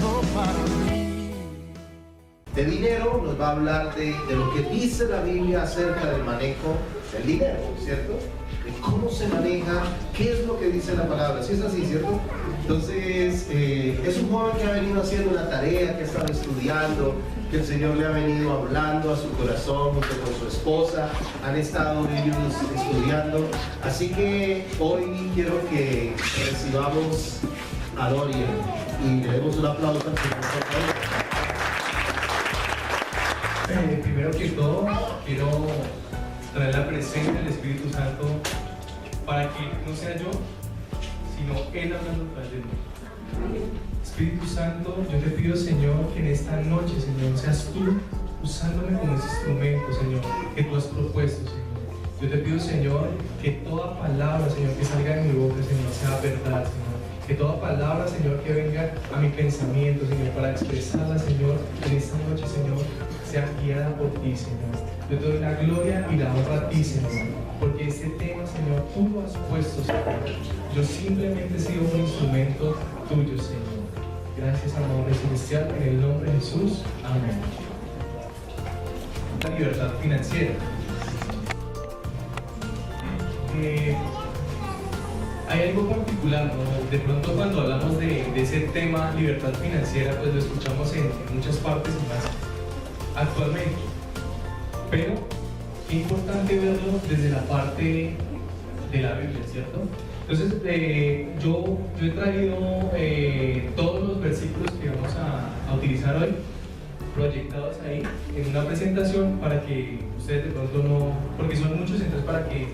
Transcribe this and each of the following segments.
todo para mí. De dinero nos va a hablar de lo que dice la Biblia acerca del manejo del dinero, ¿cierto? De cómo se maneja, qué es lo que dice la palabra, ¿sí es así, cierto? Entonces, es un joven que ha venido haciendo una tarea, que ha estado estudiando, que el Señor le ha venido hablando a su corazón junto con su esposa, han estado ellos estudiando, así que hoy quiero que recibamos a Dorian y le demos un aplauso al Señor, por favor. Primero que todo, quiero traer la presencia del Espíritu Santo para que no sea yo, sino Él hablando a través de mí. Espíritu Santo, yo te pido, Señor, que en esta noche, Señor, seas tú usándome como ese instrumento, Señor, que tú has propuesto, Señor. Yo te pido, Señor, que toda palabra, Señor, que salga de mi boca, Señor, sea verdad, Señor. Que toda palabra, Señor, que venga a mi pensamiento, Señor, para expresarla, Señor, en esta noche, Señor, sea guiada por ti, Señor. Yo te doy la gloria y la honra a ti, Señor, porque este tema, Señor, tú lo has puesto, Señor. Yo simplemente he sido un instrumento tuyo, Señor. Gracias, amor celestial, en el nombre de Jesús. Amén. La libertad financiera. Hay algo particular, ¿no? De pronto cuando hablamos de ese tema, libertad financiera, pues lo escuchamos en muchas partes y más actualmente. Pero qué importante verlo desde la parte de la Biblia, ¿cierto? Entonces, yo he traído todos los versículos que vamos a utilizar hoy, proyectados ahí en una presentación para que ustedes de pronto no, porque son muchos, entonces para que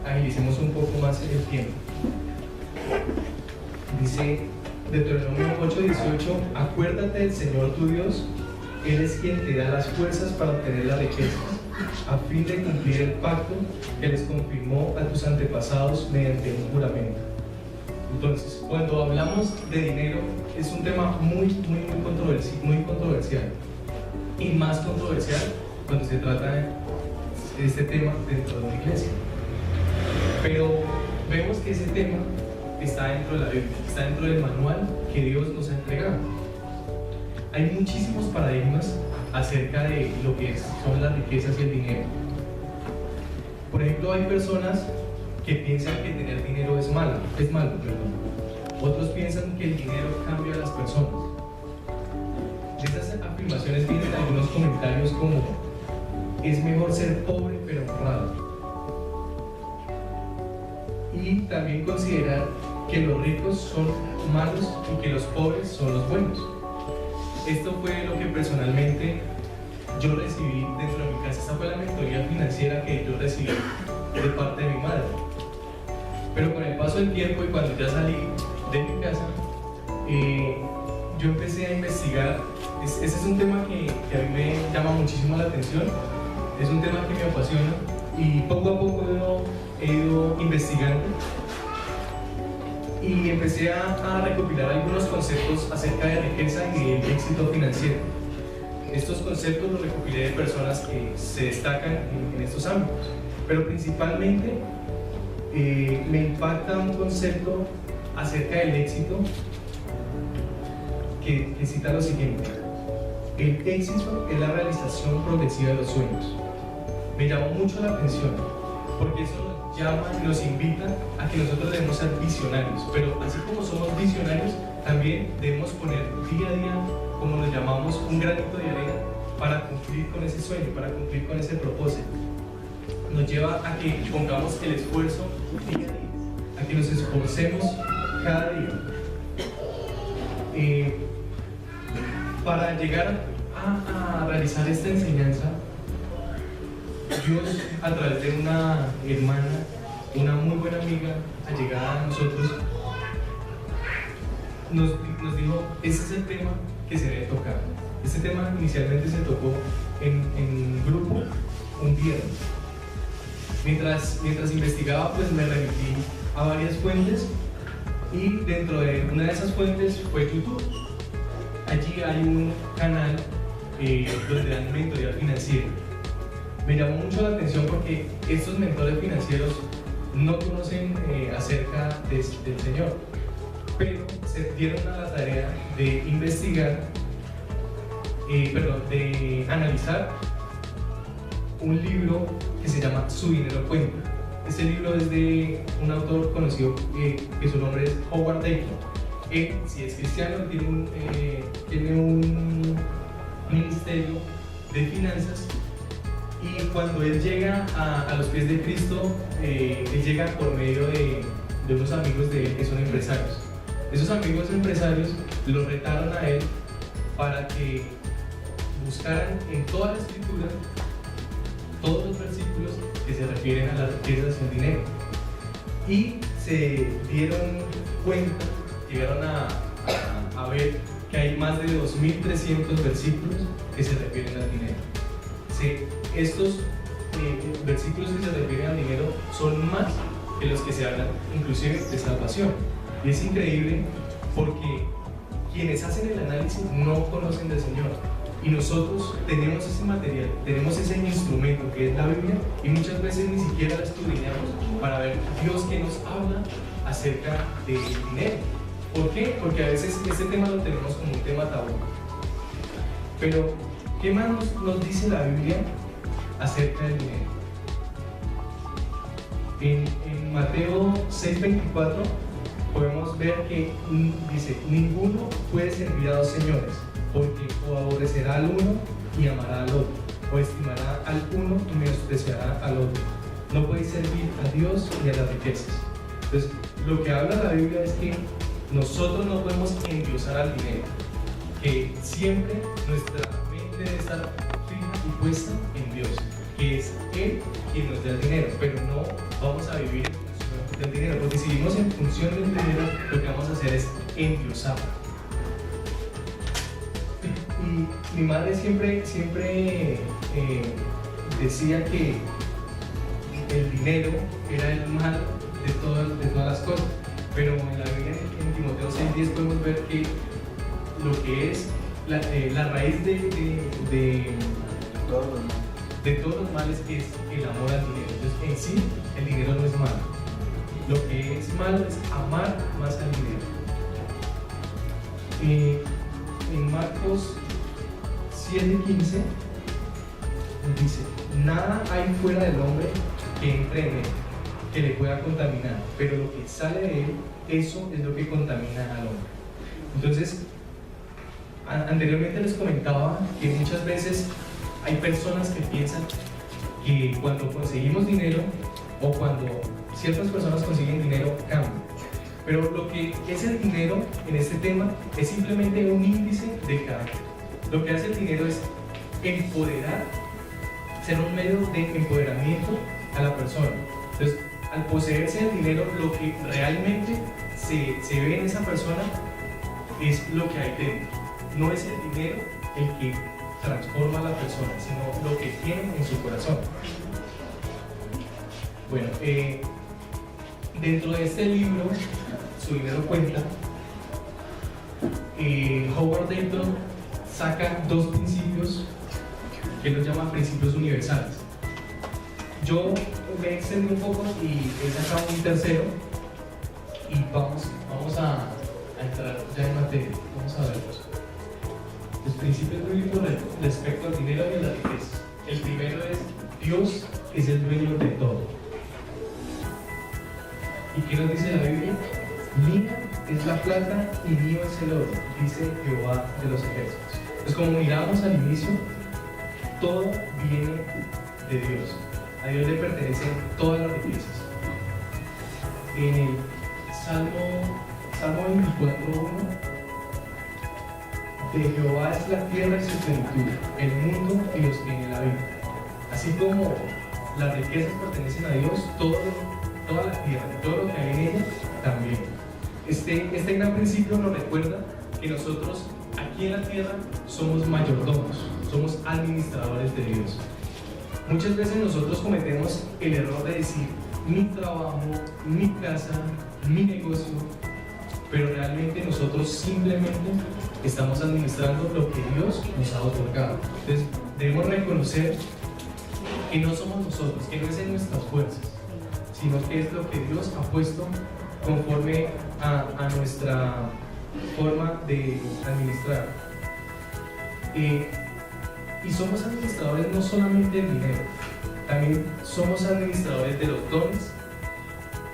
agilicemos un poco más el tiempo. Dice Deuteronomio 8:18, acuérdate del Señor tu Dios, Él es quien te da las fuerzas para obtener las riquezas, a fin de cumplir el pacto que les confirmó a tus antepasados mediante un juramento. Entonces, cuando hablamos de dinero, es un tema muy controversial, y más controversial cuando se trata de este tema dentro de la iglesia. Pero vemos que ese tema está dentro de la Biblia, está dentro del manual que Dios nos ha entregado. Hay muchísimos paradigmas acerca de lo que son las riquezas y el dinero. Por ejemplo, hay personas que piensan que tener dinero es malo, perdón. Otros piensan que el dinero cambia a las personas. De estas afirmaciones vienen algunos comentarios como: es mejor ser pobre pero honrado. Y también considerar que los ricos son malos y que los pobres son los buenos. Esto fue lo que personalmente yo recibí dentro de mi casa. Esta fue la mentoría financiera que yo recibí de parte de mi madre. Pero con el paso del tiempo y cuando ya salí de mi casa, yo empecé a investigar. Ese es un tema que a mí me llama muchísimo la atención, es un tema que me apasiona, y poco a poco he ido investigando y empecé a recopilar algunos conceptos acerca de riqueza y del éxito financiero. Estos conceptos los recopilé de personas que se destacan en estos ámbitos, pero principalmente me impacta un concepto acerca del éxito que cita lo siguiente: el éxito es la realización progresiva de los sueños. Me llamó mucho la atención porque eso nos llama y nos invita a que nosotros debemos ser visionarios, pero así como somos visionarios, también debemos poner día a día, como nos llamamos, un granito de arena para cumplir con ese sueño, para cumplir con ese propósito. Nos lleva a que pongamos el esfuerzo día a día, a que nos esforcemos cada día. Para llegar a realizar esta enseñanza, Dios, a través de una hermana, una muy buena amiga, allegada a nosotros, nos dijo: ese es el tema que se debe tocar. Este tema inicialmente se tocó en grupo un viernes. Mientras investigaba, pues me remití a varias fuentes, y dentro de una de esas fuentes fue YouTube. Allí hay un canal donde dan mentoría financiera. Me llamó mucho la atención porque estos mentores financieros no conocen acerca del Señor, pero se dieron a la tarea de investigar, de analizar un libro que se llama Su dinero cuenta. Este libro es de un autor conocido que su nombre es Howard Dayton. Él, si es cristiano, tiene un ministerio de finanzas, y cuando él llega a los pies de Cristo, él llega por medio de unos amigos de él que son empresarios. Esos amigos empresarios lo retaron a él para que buscaran en toda la escritura todos los versículos que se refieren a las riquezas y al dinero, y se dieron cuenta, llegaron a ver que hay más de 2.300 versículos que se refieren al dinero. Estos versículos que se refieren al dinero son más que los que se hablan inclusive de salvación, y es increíble porque quienes hacen el análisis no conocen del Señor, y nosotros tenemos ese material, tenemos ese instrumento que es la Biblia, y muchas veces ni siquiera la escudriñamos para ver Dios que nos habla acerca del dinero. ¿Por qué? Porque a veces este tema lo tenemos como un tema tabú. Pero, ¿qué más nos dice la Biblia acerca del dinero? En Mateo 6:24 podemos ver que dice: ninguno puede servir a dos señores, porque o aborrecerá al uno y amará al otro, o estimará al uno y menospreciará al otro. No podéis servir a Dios y a las riquezas. Entonces, lo que habla la Biblia es que nosotros no podemos endiosar al dinero, que siempre nuestra mente debe estar fija y puesta en Dios, que es Él quien nos da el dinero, pero no vamos a vivir en función del dinero, porque si vivimos en función del dinero, lo que vamos a hacer es endiosarlo. Y mi madre siempre decía que el dinero era el mal de todas las cosas, pero en la Biblia, en Timoteo 6:10, podemos ver que lo que es la raíz de todos los males es el amor al dinero. Entonces, en sí, el dinero no es malo. Lo que es malo es amar más al dinero. En Marcos 7:15 dice: nada hay fuera del hombre que entre en él, que le pueda contaminar, pero lo que sale de él, eso es lo que contamina al hombre. Entonces, anteriormente les comentaba que muchas veces hay personas que piensan que cuando conseguimos dinero, o cuando ciertas personas consiguen dinero, cambia. Pero lo que es el dinero en este tema es simplemente un índice de carácter. Lo que hace el dinero es empoderar, ser un medio de empoderamiento a la persona. Entonces, al poseerse el dinero, lo que realmente se ve en esa persona es lo que hay dentro. No es el dinero el que transforma a la persona, sino lo que tiene en su corazón. Bueno, dentro de este libro, Su dinero cuenta, Howard Dayton saca dos principios que él los llama principios universales. Yo me extendí un poco y he sacado un tercero, y vamos a entrar ya en materia. Vamos a verlos. Los principios bíblicos respecto al dinero y a la riqueza. El primero es: Dios es el dueño de todo. ¿Y qué nos dice la Biblia? Mía es la plata y mío es el oro, dice Jehová de los ejércitos. Entonces, como miramos al inicio, todo viene de Dios. A Dios le pertenecen todas las riquezas. En el Salmo 24:1, de Jehová es la tierra y su plenitud, el mundo y los que en él habitan. Así como las riquezas pertenecen a Dios, toda la tierra, todo lo que hay en ella también. Este gran principio nos recuerda que nosotros aquí en la tierra somos mayordomos, somos administradores de Dios. Muchas veces nosotros cometemos el error de decir: mi trabajo, mi casa, mi negocio, pero realmente nosotros simplemente estamos administrando lo que Dios nos ha otorgado. Entonces debemos reconocer que no somos nosotros, que no es en nuestras fuerzas, sino que es lo que Dios ha puesto conforme a forma de administrar. Y somos administradores no solamente del dinero, también somos administradores de los dones,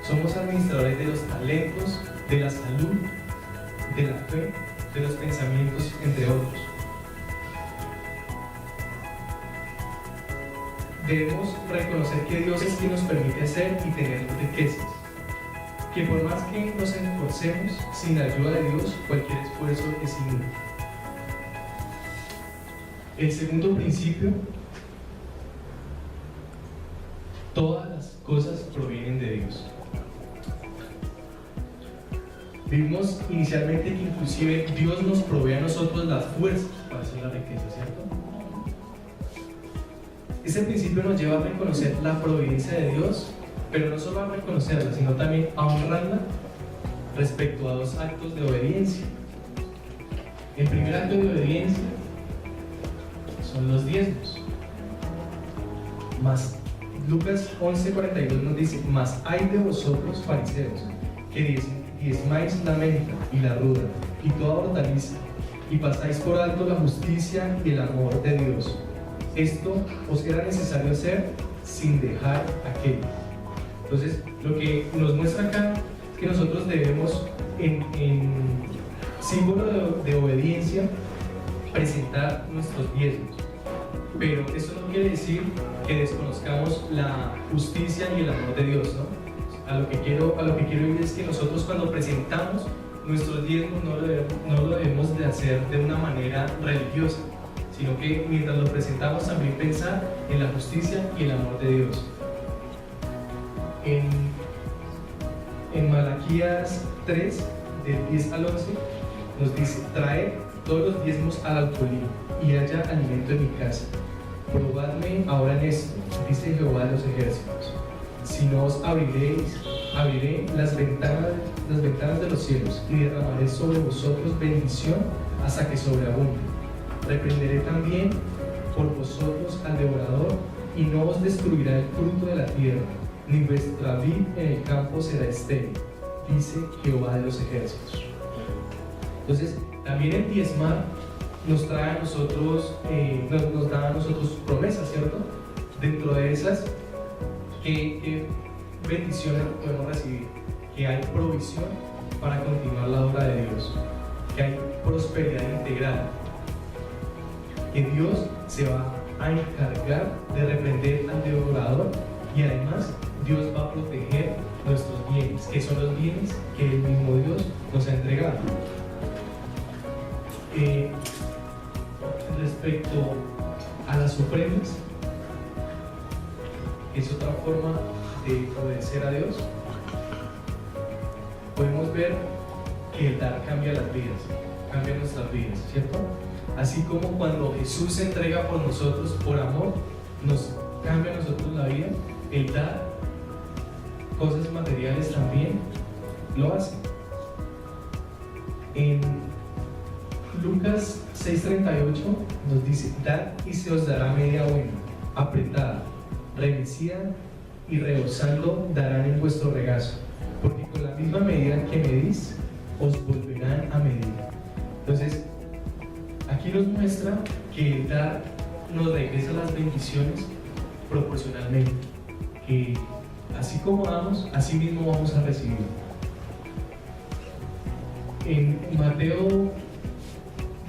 somos administradores de los talentos, de la salud, de la fe, de los pensamientos, entre otros. Debemos reconocer que Dios es quien nos permite hacer y tener riquezas, que por más que nos esforcemos, sin la ayuda de Dios, cualquier esfuerzo es inútil. El segundo principio: todas las cosas provienen de Dios. Vimos inicialmente que inclusive Dios nos provee a nosotros las fuerzas para hacer la riqueza, ¿cierto? Este principio nos lleva a reconocer la providencia de Dios, pero no solo a reconocerla, sino también a honrarla respecto a dos actos de obediencia. El primer acto de obediencia son los diezmos. Mas Lucas 11:42 nos dice: mas hay de vosotros, fariseos, que diezmáis la menta y la ruda y toda hortaliza, y pasáis por alto la justicia y el amor de Dios. Esto os era necesario hacer sin dejar aquello. Entonces, lo que nos muestra acá es que nosotros debemos, en símbolo de obediencia, presentar nuestros diezmos. Pero eso no quiere decir que desconozcamos la justicia y el amor de Dios, ¿no? A lo que quiero ir es que nosotros, cuando presentamos nuestros diezmos, no lo debemos de hacer de una manera religiosa, sino que mientras lo presentamos también pensar en la justicia y el amor de Dios. En Malaquías 3, del 10 al 11, nos dice: traed todos los diezmos al alfolí y haya alimento en mi casa. Probadme ahora en esto, dice Jehová de los ejércitos, si no os abriré las ventanas de los cielos y derramaré sobre vosotros bendición hasta que sobreabunde. Reprenderé también por vosotros al devorador y no os destruirá el fruto de la tierra, ni vuestra vid en el campo será estéril, dice Jehová de los ejércitos. Entonces, también el diezmar nos trae a nosotros, nos da a nosotros promesas, ¿cierto? Dentro de esas, ¿qué bendiciones podemos recibir? Que hay provisión para continuar la obra de Dios, que hay prosperidad integral, que Dios se va a encargar de reprender al devorador, y además Dios va a proteger nuestros bienes, que son los bienes que el mismo Dios nos ha entregado. Respecto a las ofrendas, es otra forma de obedecer a Dios. Podemos ver que el dar cambia las vidas, cambia nuestras vidas, ¿cierto? Así como cuando Jesús se entrega por nosotros, por amor, nos cambia a nosotros la vida, el dar cosas materiales también lo hace. En Lucas 6:38 nos dice: dad y se os dará media buena, apretada, remecida y rebosando darán en vuestro regazo, porque con la misma medida que medís, os volverán a medir. Entonces, aquí nos muestra que el dar nos regresa las bendiciones proporcionalmente, que así como damos, así mismo vamos a recibir. En Mateo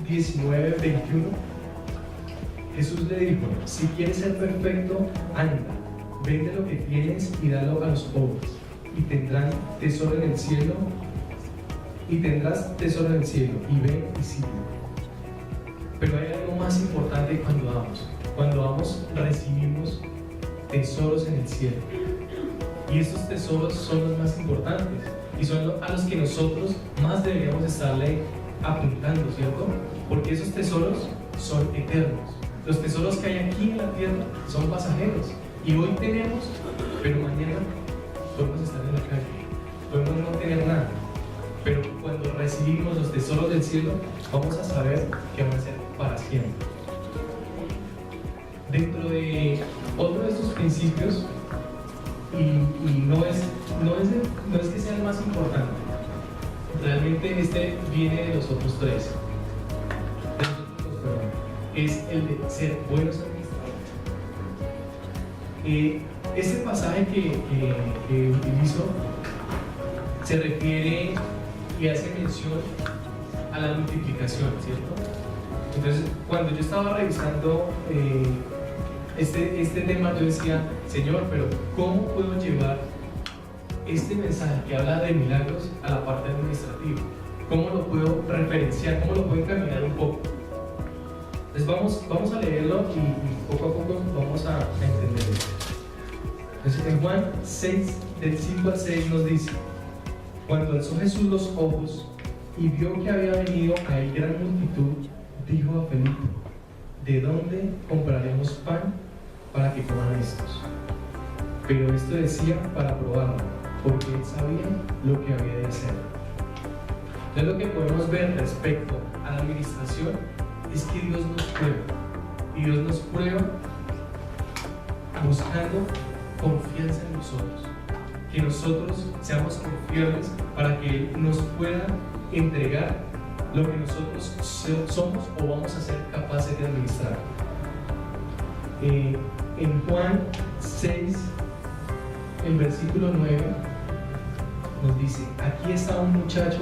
19:21, Jesús le dijo: si quieres ser perfecto, anda, vende lo que tienes y dalo a los pobres, y tendrás tesoro en el cielo, y ven y sígueme. Pero hay algo más importante cuando damos. Cuando damos, recibimos tesoros en el cielo, y estos tesoros son los más importantes y son a los que nosotros más deberíamos estarle apuntando, ¿cierto? Porque esos tesoros son eternos. Los tesoros que hay aquí en la tierra son pasajeros, y hoy tenemos, pero mañana podemos estar en la calle, podemos no tener nada. Pero cuando recibimos los tesoros del cielo, vamos a saber que van a ser para siempre. Dentro de otro de estos principios, y no es que sea el más importante, realmente este viene de los otros tres. Es el de ser buenos administradores. Este pasaje que utilizo se refiere y hace mención a la multiplicación, ¿cierto? Entonces, cuando yo estaba revisando este tema, yo decía, Señor, pero ¿cómo puedo llevar este mensaje que habla de milagros a la parte administrativa? ¿Cómo lo puedo referenciar? ¿Cómo lo puedo encaminar un poco? Entonces vamos a leerlo y poco a poco vamos a entenderlo. Entonces en Juan 6, del 5 al 6 nos dice: cuando alzó Jesús los ojos y vio que había venido a él gran multitud, dijo a Felipe: ¿de dónde compraremos pan para que coman estos? Pero esto decía para probarlo, porque él sabía lo que había de hacer. Entonces lo que podemos ver respecto a la administración es que Dios nos prueba, y Dios nos prueba buscando confianza en nosotros, que nosotros seamos confiables para que Él nos pueda entregar lo que nosotros somos o vamos a ser capaces de administrar. En Juan 6, el versículo 9 nos dice: aquí está un muchacho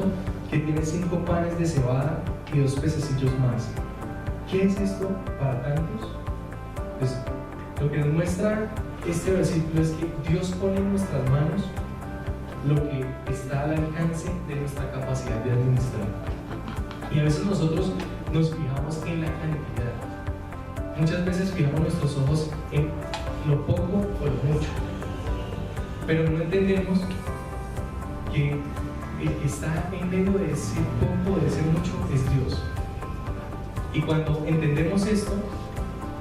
que tiene 5 panes de cebada y 2 pececillos más. ¿Qué es esto para tantos? Pues lo que nos muestra este versículo es que Dios pone en nuestras manos lo que está al alcance de nuestra capacidad de administrar. Y a veces nosotros nos fijamos en la cantidad. Muchas veces fijamos nuestros ojos en lo poco o lo mucho. Pero no entendemos que el que está en medio de ese poco o de ese mucho es Dios. Y cuando entendemos esto,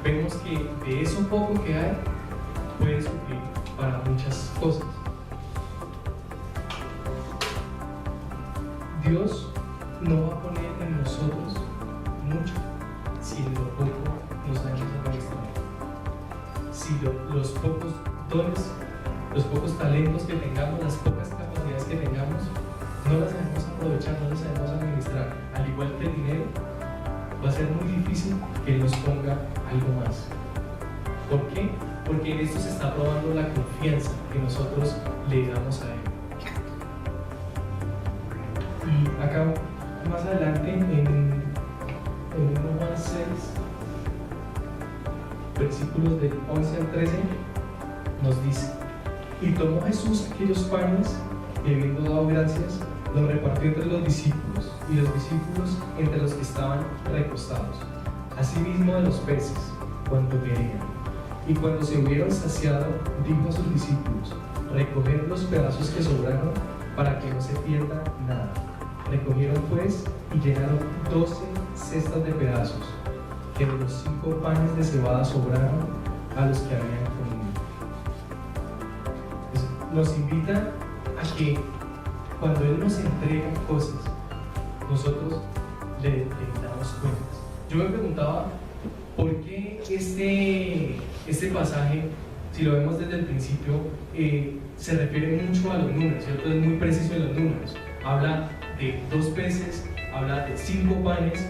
vemos que de eso poco que hay, puede suplir para muchas cosas. Dios no va a poner en nosotros mucho si en lo poco nos sabemos administrar. Si los pocos dones, los pocos talentos que tengamos, las pocas capacidades que tengamos, no las sabemos aprovechar, no las sabemos administrar. Al igual que el dinero, va a ser muy difícil que Él nos ponga algo más. ¿Por qué? Porque en esto se está probando la confianza que nosotros le damos a Él. Y acá más adelante en Juan 6, versículos del 11 al 13, nos dice: y tomó Jesús aquellos panes y habiendo dado gracias, los repartió entre los discípulos, y los discípulos entre los que estaban recostados, asimismo de los peces, cuanto querían. Y cuando se hubieron saciado, dijo a sus discípulos: recoged los pedazos que sobraron, para que no se pierda nada. Recogieron pues y llenaron 12 cestas de pedazos, que de los 5 panes de cebada sobraron a los que habían comido. Entonces, nos invita a que cuando Él nos entrega cosas, nosotros le damos cuentas. Yo me preguntaba, ¿por qué este pasaje, si lo vemos desde el principio, se refiere mucho a los números, ¿cierto? Es muy preciso en los números. Habla de 2 peces, habla de 5 panes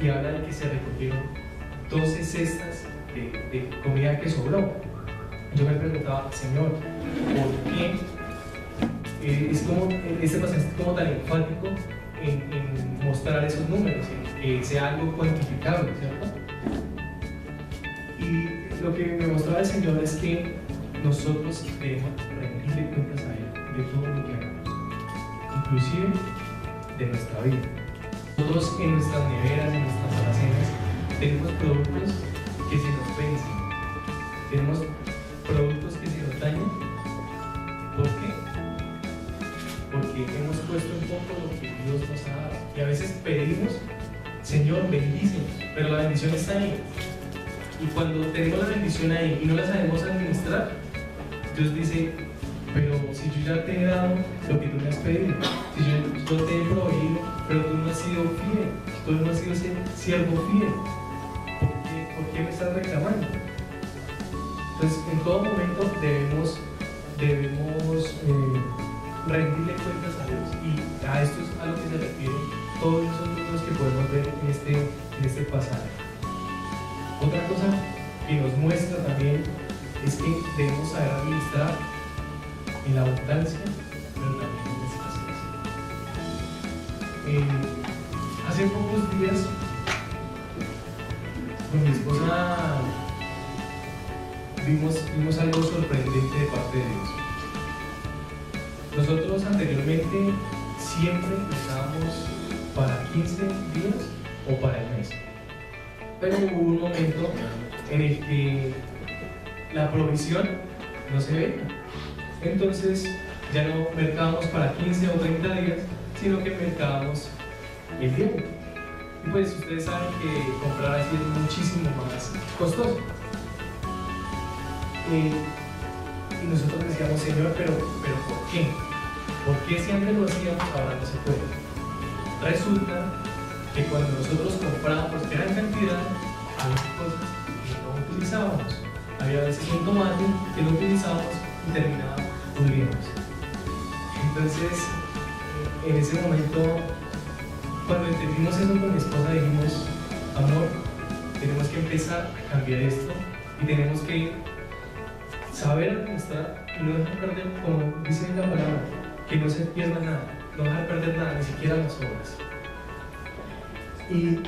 y habla de que se recogieron 12 cestas de comida que sobró. Yo me preguntaba, Señor, ¿por qué este pasaje es como tan enfático en mostrar esos números, en que sea algo cuantificable, ¿cierto? Y lo que me mostraba el Señor es que nosotros debemos rendirle cuentas a Él de todo lo que hagamos, inclusive de nuestra vida. Nosotros en nuestras neveras, en nuestras alacenas, tenemos productos que se nos vencen, tenemos productos que se nos dañan. ¿Por qué? Porque hemos puesto un poco lo que Dios nos ha dado. Y a veces pedimos, Señor, bendícenos, pero la bendición está ahí. Y cuando tenemos la bendición ahí y no la sabemos administrar, Dios dice: pero si yo ya te he dado lo que tú me has pedido, si yo te he proveído, pero tú no has sido fiel, tú no has sido ese siervo fiel, ¿por qué me estás reclamando? Entonces, en todo momento debemos rendirle cuentas a Dios. Y a esto es a lo que se refiere todos esos números que podemos ver en este pasaje. Otra cosa que nos muestra también es que debemos saber administrar en la abundancia, pero también en la escasez. Hace pocos días con mi esposa vimos algo sorprendente de parte de Dios. Nosotros anteriormente siempre estábamos para 15 días o para el mes, pero hubo un momento en el que la provisión no se veía. Entonces ya no mercábamos para 15 o 30 días, sino que mercábamos el tiempo. Y pues ustedes saben que comprar así es muchísimo más costoso. Y nosotros decíamos, Señor, pero ¿por qué? ¿Por qué si antes lo hacíamos, ahora no se puede? Resulta que cuando nosotros comprábamos gran cantidad, había cosas que no utilizábamos. Había veces un tomate que no utilizábamos y terminaba pudriéndose. Entonces, en ese momento, cuando entendimos eso con mi esposa, dijimos, amor, tenemos que empezar a cambiar esto y tenemos que saber administrar y no dejar perder, como dice la palabra, que no se pierda nada, no dejar perder nada, ni siquiera las obras. Y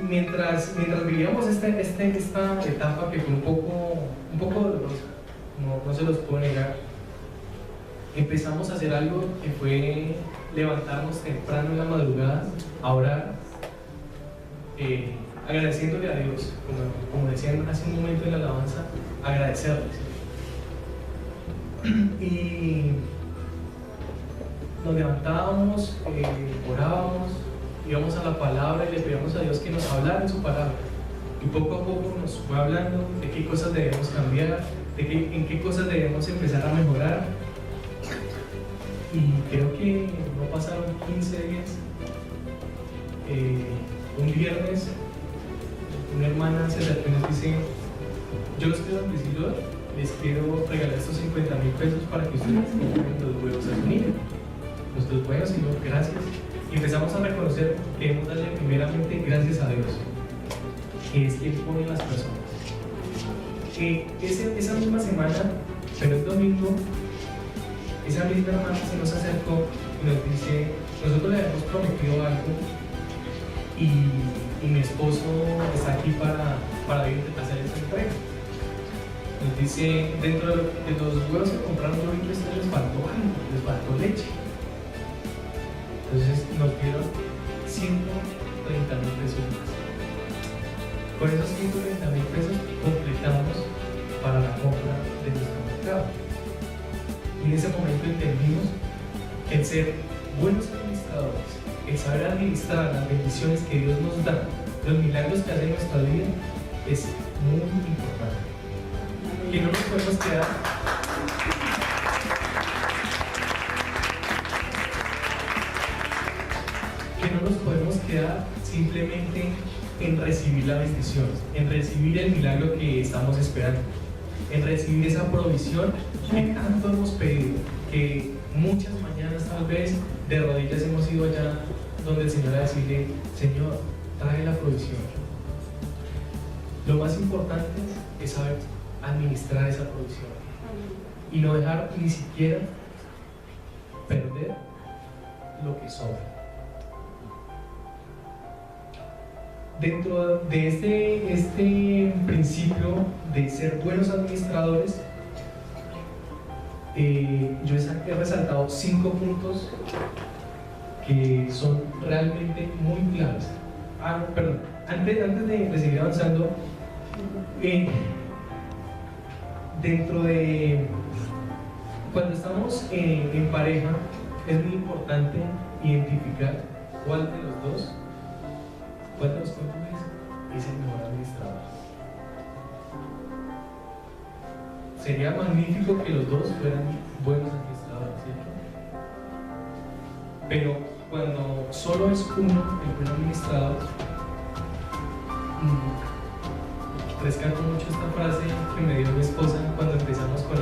mientras vivíamos esta etapa que fue un poco dolorosa, no se los puedo negar, empezamos a hacer algo que fue levantarnos temprano en la madrugada a orar, agradeciéndole a Dios, como decían hace un momento en la alabanza, agradecerles. Y nos levantábamos, orábamos, íbamos a la palabra y le pedíamos a Dios que nos hablara en su palabra. Y poco a poco nos fue hablando de qué cosas debemos cambiar, en qué cosas debemos empezar a mejorar. Y creo que no pasaron 15 días. Un viernes, una hermana se acercó y nos dice: yo los quiero bendecir, les quiero regalar estos 50,000 pesos para que ustedes compren los huevos a su niño. Los 2 huevos, Señor, gracias. Y empezamos a reconocer que debemos darle primeramente gracias a Dios, que es quien pone las personas. Esa misma semana, pero el domingo, esa misma hermana se nos acercó y nos dice: nosotros le habíamos prometido algo y mi esposo está aquí para hacer esta entrega. Nos dice: dentro de los huevos que compraron yo vi que les faltó algo, les faltó leche. Entonces nos dieron 130,000 pesos más. Con esos 130,000 pesos completamos para la compra de nuestro mercado. Y en ese momento entendimos que el ser buenos administradores, el saber administrar las bendiciones que Dios nos da, los milagros que hace en nuestra vida, es muy importante. Que no nos podemos quedar simplemente en recibir la bendición, en recibir el milagro que estamos esperando, en recibir esa provisión que tanto hemos pedido, que muchas mañanas tal vez de rodillas hemos ido allá donde el Señor a decirle: Señor, trae la provisión. Lo más importante es saber administrar esa provisión y no dejar ni siquiera perder lo que sobra. Dentro de este principio de ser buenos administradores, yo he resaltado 5 puntos que son realmente muy claves. Antes de seguir avanzando, dentro de cuando estamos en pareja, es muy importante identificar cuál de los dos cónyuges es el mejor administrador. Sería magnífico que los dos fueran buenos administradores, ¿cierto? Pero cuando solo es uno el buen administrador, rescato mucho esta frase que me dio mi esposa cuando empezamos con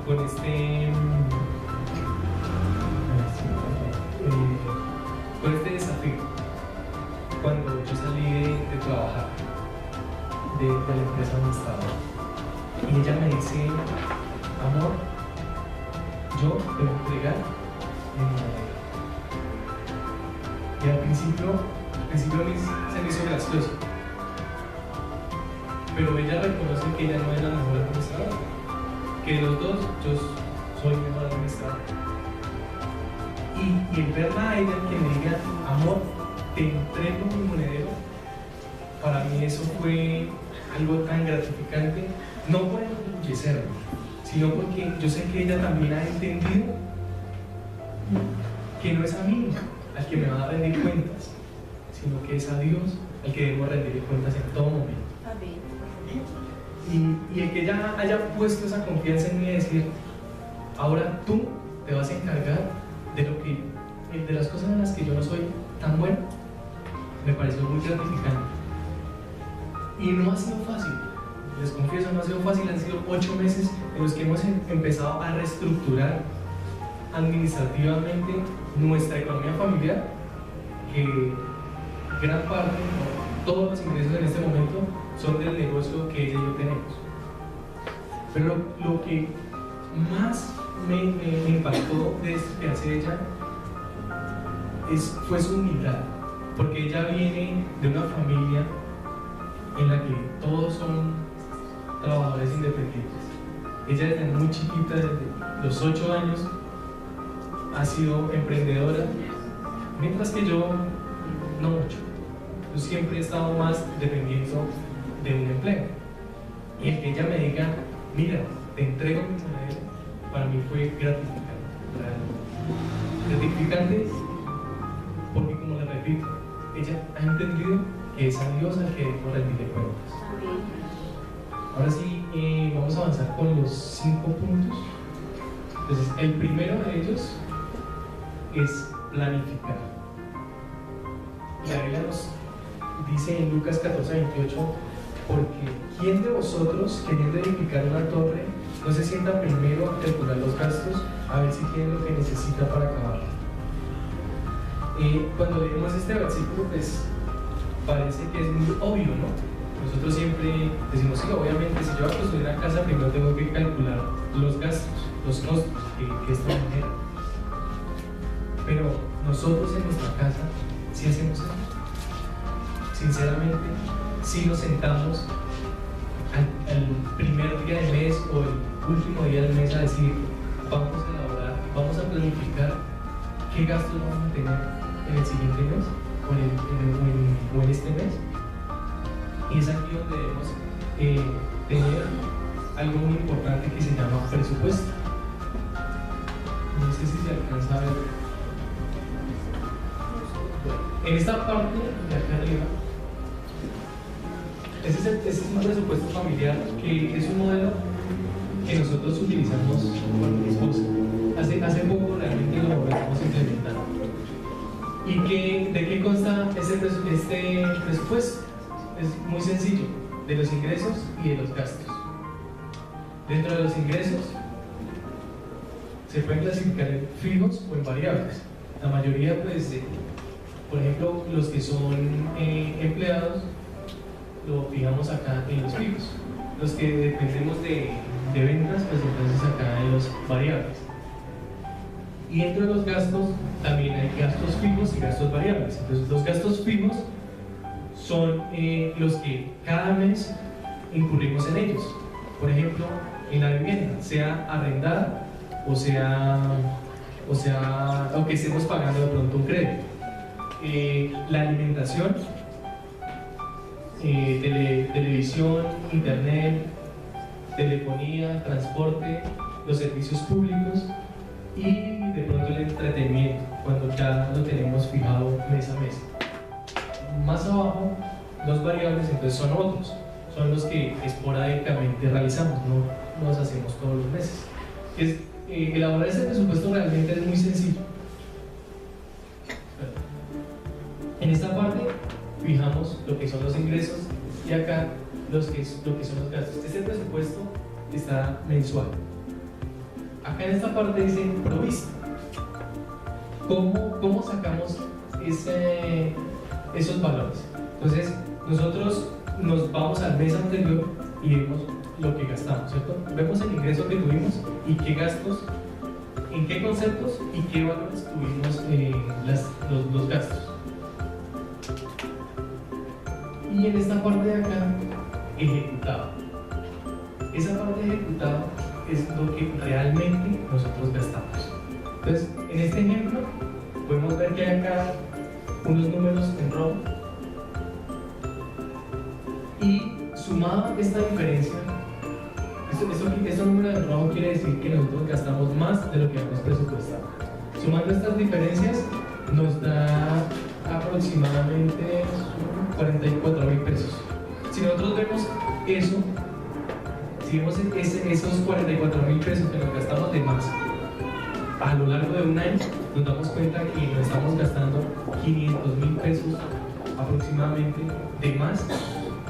con este desafío cuando yo salí de trabajar de la empresa donde estaba. Y ella me dice, amor, yo te voy a entregar mi monedero. Y al principio se me hizo gracioso, pero ella reconoce que ella no es la mejor administradora, que de los dos yo soy mejor administrador. Y el verla a ella que me diga, amor, te entrego mi monedero, para mí eso fue algo tan gratificante, no por enorgullecerme, sino porque yo sé que ella también ha entendido que no es a mí al que me va a rendir cuentas, sino que es a Dios al que debemos rendir cuentas en todo momento. Y el que ella haya puesto esa confianza en mí, decir, ahora tú te vas a encargar de las cosas en las que yo no soy tan bueno, me pareció muy gratificante. Y no ha sido fácil, les confieso, no ha sido fácil. Han sido 8 meses en los que hemos empezado a reestructurar administrativamente nuestra economía familiar, que gran parte, todos los ingresos en este momento son del negocio que ella y yo tenemos. Pero lo que más me impactó de esto que hace ella fue su humildad, porque ella viene de una familia en la que todos son trabajadores independientes. Ella desde muy chiquita, desde los 8 años, ha sido emprendedora, mientras que yo no mucho. Yo siempre he estado más dependiendo de un empleo. Y el que ella me diga, mira, te entrego mi monedero, para mí fue gratificante. Gratificante porque, como le repito, ella ha entendido que es a Dios al que debemos rendirle cuentas. Ahora sí, vamos a avanzar con los 5 puntos. Entonces, el primero de ellos es planificar. La Biblia nos dice en Lucas 14:28, porque ¿quién de vosotros, queriendo edificar una torre, no se sienta primero a calcular los gastos, a ver si tiene lo que necesita para acabarla? Cuando leemos este versículo, pues parece que es muy obvio, ¿no? Nosotros siempre decimos, sí, obviamente, si yo voy a construir una casa, primero tengo que calcular los gastos, los costos que esto genera. Pero nosotros en nuestra casa, ¿sí hacemos eso? Sinceramente, si nos sentamos al primer día del mes o el último día del mes a decir, vamos a elaborar, vamos a planificar qué gastos vamos a tener en el siguiente mes o en este mes. Y es aquí donde debemos tener algo muy importante que se llama presupuesto. No sé si se alcanza a ver. En esta parte de acá arriba, este es un presupuesto familiar, que es un modelo que nosotros utilizamos con mi esposa. Hace poco realmente lo estamos implementando. ¿Y de qué consta este presupuesto? Es muy sencillo, de los ingresos y de los gastos. Dentro de los ingresos se pueden clasificar en fijos o en variables. La mayoría, pues, por ejemplo, los que son empleados, lo fijamos acá en los fijos. Los que dependemos de ventas, pues entonces acá en los variables. Y dentro de los gastos también hay gastos fijos y gastos variables. Entonces, los gastos fijos son los que cada mes incurrimos en ellos. Por ejemplo, en la vivienda, sea arrendada o que estemos pagando de pronto un crédito. La alimentación, televisión, internet, telefonía, transporte, los servicios públicos y de pronto el entretenimiento, cuando ya lo tenemos fijado mes a mes. Más abajo, los variables entonces son otros, son los que esporádicamente realizamos, no los hacemos todos los meses. Elaborar este presupuesto realmente es muy sencillo. En esta parte fijamos lo que son los ingresos y acá lo que son los gastos. Este presupuesto está mensual. acá en esta parte dice provisto. ¿Cómo sacamos esos valores? Entonces, nosotros nos vamos al mes anterior y vemos lo que gastamos, ¿cierto? Vemos el ingreso que tuvimos y qué gastos, en qué conceptos y qué valores tuvimos los gastos. Y en esta parte de acá, ejecutado. Esa parte de ejecutado es lo que realmente nosotros gastamos. Entonces, en este ejemplo, podemos ver que hay acá unos números en rojo. Y sumada esta diferencia, estos números en rojo quiere decir que nosotros gastamos más de lo que hemos presupuestado. Sumando estas diferencias, nos da aproximadamente 44.000 pesos. Si nosotros vemos eso, si vemos esos 44.000 pesos que nos gastamos de más a lo largo de un año, nos damos cuenta que nos estamos gastando 500.000 pesos aproximadamente de más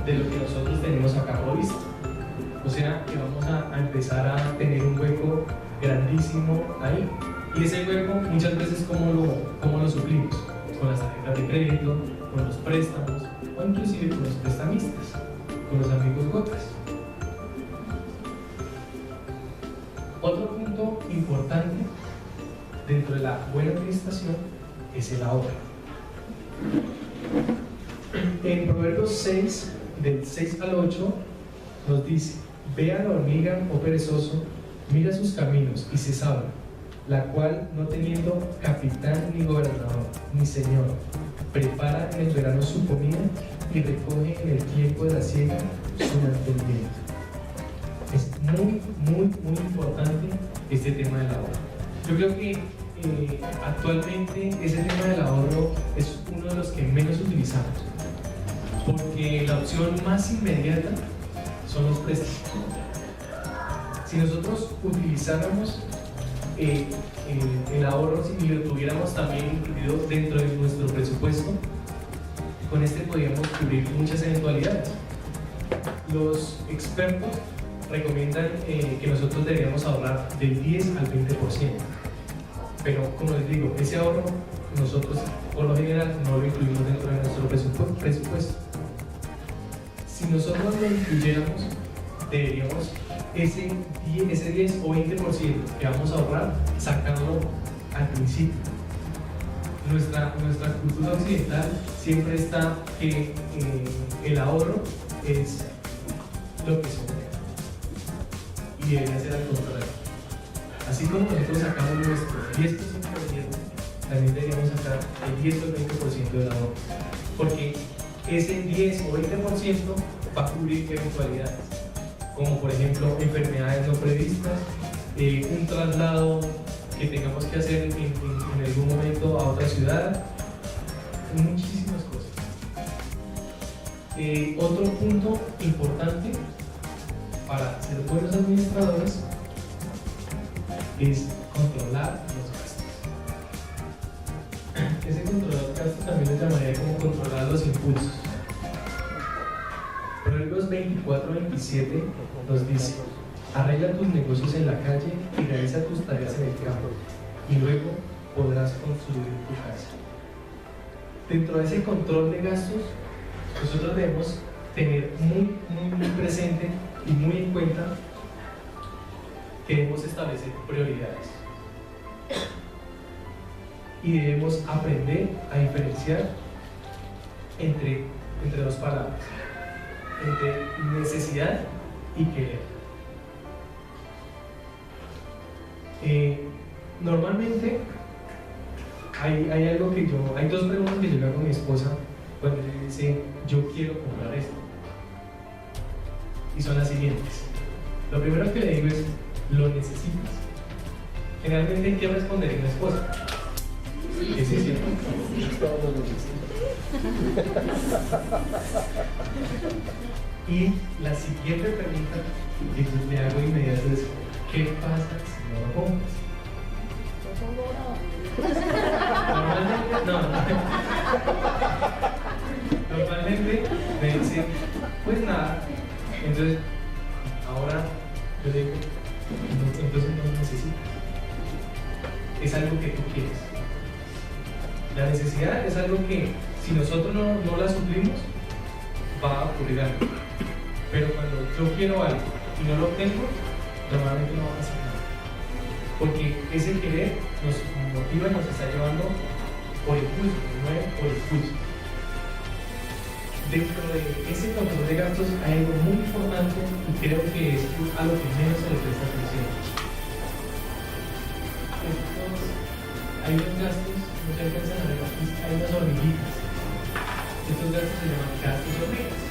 de lo que nosotros tenemos acá provisto. O sea que vamos a empezar a tener un hueco grandísimo ahí. Y ese hueco muchas veces ¿cómo lo suplimos? Con las tarjetas de crédito, con los préstamos o inclusive con los prestamistas, con los amigos gotas. Otro punto importante dentro de la buena administración es el ahorro. En Proverbios 6, del 6 al 8, nos dice: ve a la hormiga, oh perezoso, mira sus caminos y se sabe, la cual, no teniendo capitán ni gobernador ni señor, prepara en el verano su comida y recoge en el tiempo de la siega su mantenimiento. Es muy importante este tema del ahorro. Yo creo que actualmente ese tema del ahorro es uno de los que menos utilizamos, porque la opción más inmediata son los préstamos. Si nosotros utilizáramos el ahorro y lo tuviéramos también incluido dentro de nuestro presupuesto, con este podríamos cubrir muchas eventualidades. Los expertos recomiendan que nosotros deberíamos ahorrar del 10 al 20%, pero como les digo, ese ahorro nosotros por lo general no lo incluimos dentro de nuestro presupuesto. Si nosotros lo incluyéramos, deberíamos ese 10 o 20% que vamos a ahorrar, sacarlo al principio. Nuestra cultura occidental siempre está que el ahorro es lo que sobra y debería ser al contrario. Así como nosotros sacamos nuestro 10% del riesgo, también deberíamos sacar el 10 o el 20% del ahorro, porque ese 10 o 20% va a cubrir eventualidades, como por ejemplo enfermedades no previstas, un traslado que tengamos que hacer en algún momento a otra ciudad, muchísimas cosas. Otro punto importante para ser buenos administradores es controlar los gastos. Ese controlar los gastos también le llamaría como controlar los impulsos. Proverbios 24-27 nos dice: arregla tus negocios en la calle y realiza tus tareas en el campo, y luego podrás construir tu casa. Dentro de ese control de gastos, nosotros debemos tener muy presente y muy en cuenta que debemos establecer prioridades. Y debemos aprender a diferenciar entre dos palabras, entre necesidad y querer. Normalmente hay algo que hay dos preguntas que yo le hago a mi esposa cuando me dice: yo quiero comprar esto, y son las siguientes. Lo primero que le digo es: ¿lo necesitas? Generalmente, ¿qué respondería mi esposa? ¿Es cierto? Y la siguiente pregunta que yo le hago inmediato es: ¿qué pasa si no lo compras? Normalmente me dicen: pues nada. Entonces, ahora yo le digo: entonces no lo necesitas. Es algo que tú quieres. La necesidad es algo que si nosotros no la suplimos, va a ocurrir algo. Pero cuando yo quiero algo y no lo obtengo, normalmente no va a pasar nada. Porque ese querer nos motiva y nos está llevando por impulso, nos mueve por impulso. Dentro de ese control de gastos hay algo muy importante y creo que es a lo que menos se le presta atención. Hay unos gastos, no se alcanzan a ver aquí, hay unas hormiguitas. Estos gastos se llaman gastos hormigas.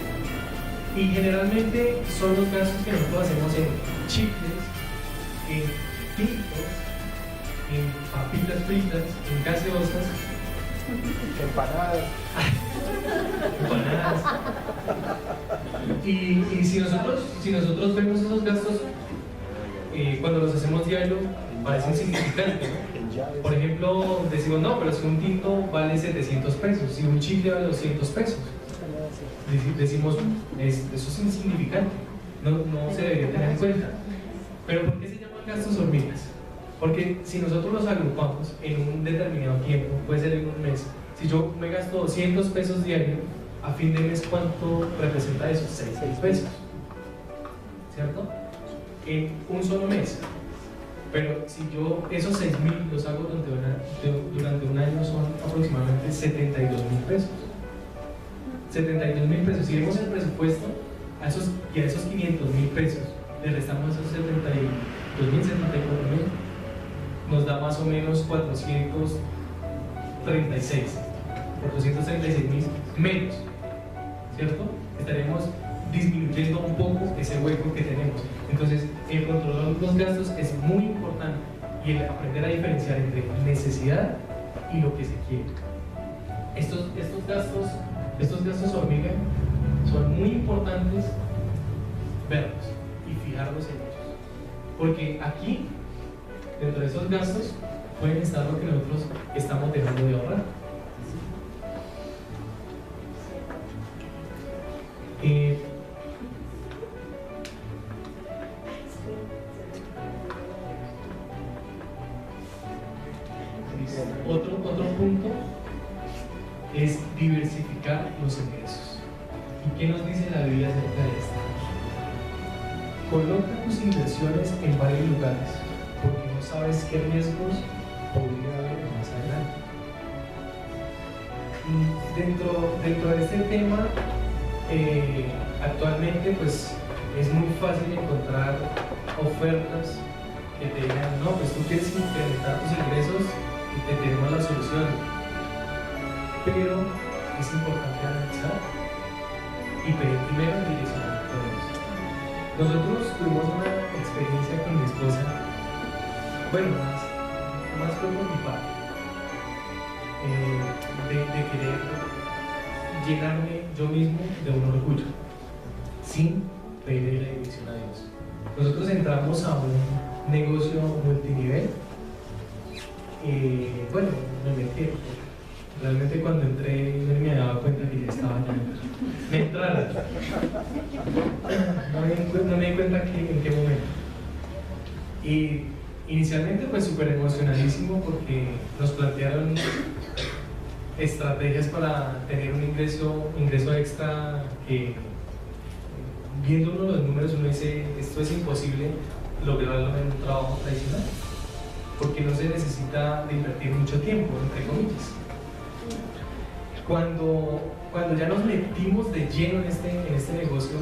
Y generalmente son los gastos que nosotros hacemos en chicles, en tintos, en papitas fritas, en gaseosas, empanadas. Y si nosotros vemos esos gastos, cuando los hacemos diario, parece insignificante, ¿no? Por ejemplo, decimos, no, pero si un tinto vale 700 pesos, si un chicle vale 200 pesos, decimos, eso es insignificante, no se debería tener en cuenta. Pero ¿por qué se llaman gastos hormigas? Porque si nosotros los agrupamos en un determinado tiempo, puede ser en un mes, si yo me gasto 200 pesos diario, a fin de mes, ¿cuánto representa eso? 6 pesos, ¿cierto? En un solo mes. Pero si yo esos 6.000 los hago durante un año, son aproximadamente 72.000 pesos. 72.000 pesos. Si vemos el presupuesto, a esos 500.000 pesos le restamos esos 72.000, 74.000, nos da más o menos 436.000 menos, ¿cierto? Estaremos disminuyendo un poco ese hueco que tenemos. Entonces, el controlar los gastos es muy importante y el aprender a diferenciar entre necesidad y lo que se quiere. Estos gastos hormiga son muy importantes verlos y fijarlos en ellos. Porque aquí, dentro de esos gastos, pueden estar lo que nosotros estamos dejando de ahorrar. Otro punto es diversificar los ingresos. ¿Y qué nos dice la Biblia acerca de esto? Coloca tus inversiones en varios lugares, porque no sabes qué riesgos podría haber más adelante. Y dentro de este tema, actualmente pues es muy fácil encontrar ofertas que te digan, no, pues tú quieres incrementar tus ingresos y te tenemos la solución. Pero es importante analizar y pedir primero el direccionamiento de eso. Nosotros tuvimos una experiencia con mi esposa, bueno, más fue por mi parte, de querer llenarme yo mismo de un orgullo, sin pedirle la dirección a Dios. Nosotros entramos a un negocio multinivel. Bueno, me metí. Realmente cuando entré no me daba cuenta que ya estaba allá. Me entraron. No me di cuenta en qué momento. Y inicialmente pues súper emocionadísimo porque nos plantearon estrategias para tener un ingreso extra que, viendo uno los números, uno dice, esto es imposible lograrlo en un trabajo tradicional, porque no se necesita de invertir mucho tiempo, entre comillas. Cuando ya nos metimos de lleno en este negocio,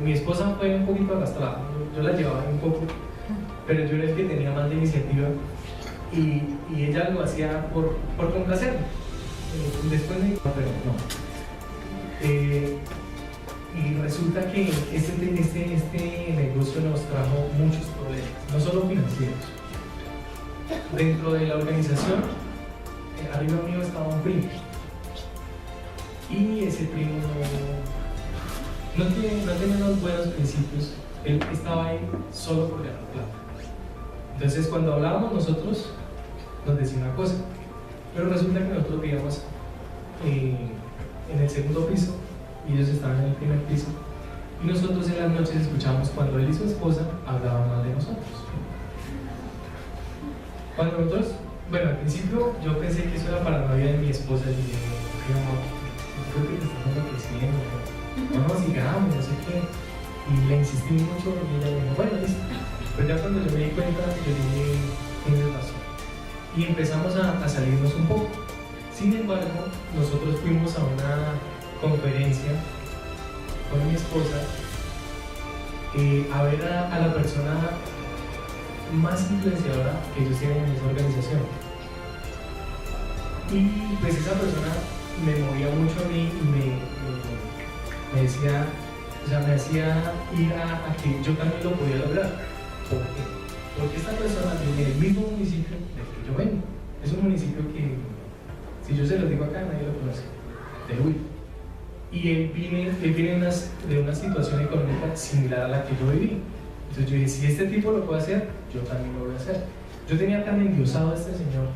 mi esposa fue un poquito arrastrada, yo la llevaba un poco, pero yo era el que tenía más de iniciativa y ella lo hacía por complacerme. Después me dijo, pero no. Y resulta que este negocio nos trajo muchos problemas, no solo financieros. Dentro de la organización, arriba mío estaba un primo. Y ese primo no tenía unos buenos principios, él estaba ahí solo por ganar plata. Entonces, cuando hablábamos nosotros, nos decía una cosa, pero resulta que nosotros vivíamos en el segundo piso y ellos estaban en el primer piso. Y nosotros en las noches escuchábamos cuando él y su esposa hablaban mal de nosotros. Cuando nosotros, bueno, al principio yo pensé que eso era paranoia de mi esposa y dije, no, creo que te estamos enloqueciendo, no, sigamos, no sé qué. Y le insistí mucho y ella me dijo, bueno, listo. Pero ya cuando yo me di cuenta, yo dije, tienes razón. Y empezamos a salirnos un poco. Sin embargo, nosotros fuimos a una conferencia con mi esposa a ver a la persona más influenciadora que ellos tienen en esa organización. Y pues esa persona me movía mucho a mí y me decía, o sea, me hacía ir a que yo también lo podía lograr. ¿Por qué? Porque esta persona viene del mismo municipio del que yo vengo. Es un municipio que, si yo se los digo acá, nadie lo conoce, de Huila. Y él viene de una situación económica similar a la que yo viví. Entonces yo dije, si este tipo lo puede hacer, yo también lo voy a hacer. Yo tenía tan endiosado a este señor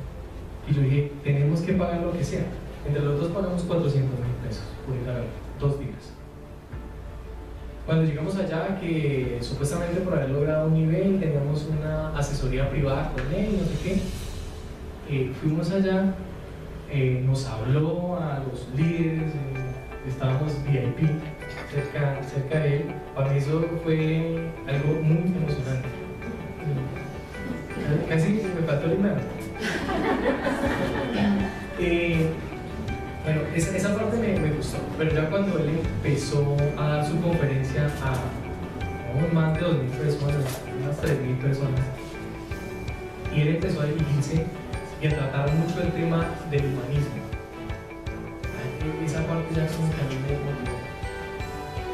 y yo dije, tenemos que pagar lo que sea. Entre los dos pagamos 400.000 pesos por ir a ver 2 días. Cuando llegamos allá, que supuestamente por haber logrado un nivel, teníamos una asesoría privada con él, no sé qué, fuimos allá, nos habló a los líderes, estábamos VIP cerca de él. Para mí eso fue algo muy emocionante. Casi me faltó el imán. Bueno, esa parte me gustó, pero ya cuando él empezó a dar su conferencia a más de 2.000 personas, unas 3.000 personas, y él empezó a dirigirse y a tratar mucho el tema del humanismo. Esa parte ya como que a mí me motivó.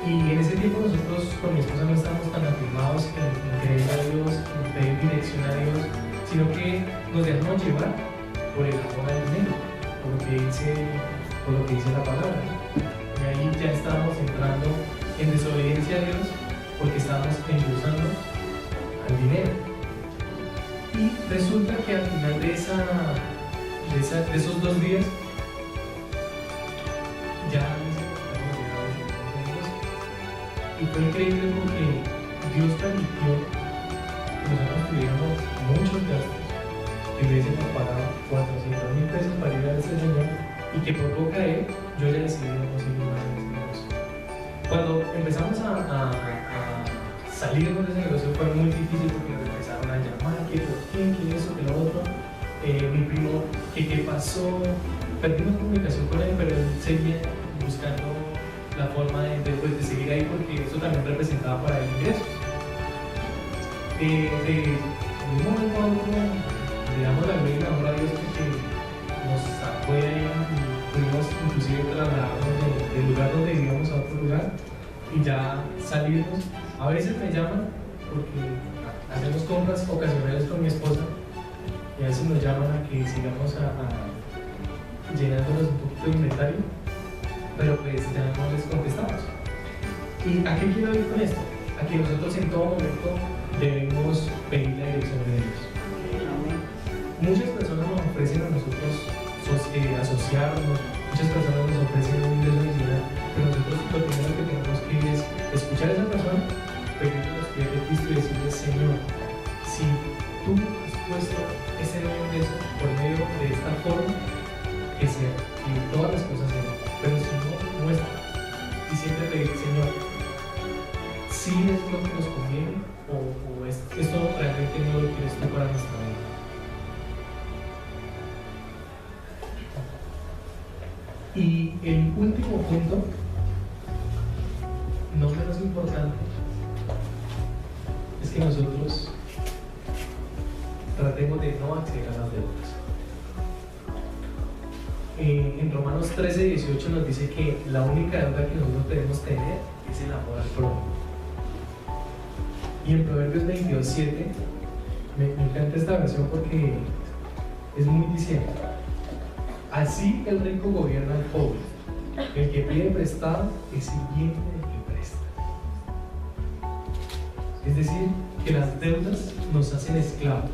Y en ese tiempo nosotros con mi esposa no estábamos tan afirmados en creer a Dios, en pedir dirección a Dios, sino que nos dejamos llevar por el amor al dinero, por lo que dice la palabra. Y ahí ya estábamos entrando en desobediencia a Dios porque estábamos endulzando al dinero. Y resulta que al final de esos 2 días ya y fue increíble porque Dios permitió que nosotros tuviéramos muchos gastos que hubiésemos pagado 400.000 pesos para ir a ese señor y que por boca de él yo ya decidí no seguir más en ese negocio. Cuando empezamos a salirnos de ese negocio fue muy difícil porque nos empezaron a llamar, que por qué, que eso, que lo otro. Mi primo, que qué pasó, perdimos comunicación con él, pero él seguía buscando la forma de seguir ahí porque eso también representaba para él ingresos. De un momento a otro le damos la gloria y la honra a Dios porque nos sacó de ahí y pudimos inclusive trasladarnos del lugar donde vivíamos a otro lugar y ya salirnos. A veces me llaman porque hacemos compras ocasionales con mi esposa y a veces nos llaman a que sigamos llenándonos un poquito de inventario, pero pues ya no les contestamos. ¿Y a qué quiero ir con esto? A que nosotros en todo momento debemos pedir la dirección de Dios. Muchas personas nos ofrecen a nosotros asociarnos, muchas personas nos ofrecen un ingreso adicional, pero nosotros lo primero que tenemos que es escuchar a esa persona, pedirle los pies de Cristo y decirle, Señor, si tú has puesto ese nuevo ingreso por medio de esta forma, que sea, y todas las cosas sean, pero si no, muestra. Y siempre pedir, Señor, si es lo que nos conviene o esto realmente no lo quieres tú para nuestra vida. Y el último punto, no menos importante, es que nosotros tratemos de no acceder a las deudas. En Romanos 13:18 nos dice que la única deuda que nosotros debemos tener es el amor al prójimo. Y en Proverbios 22:7 me encanta esta versión porque es muy diciente. Así el rico gobierna al pobre, el que pide prestado es sirviente del que presta. Es decir, que las deudas nos hacen esclavos.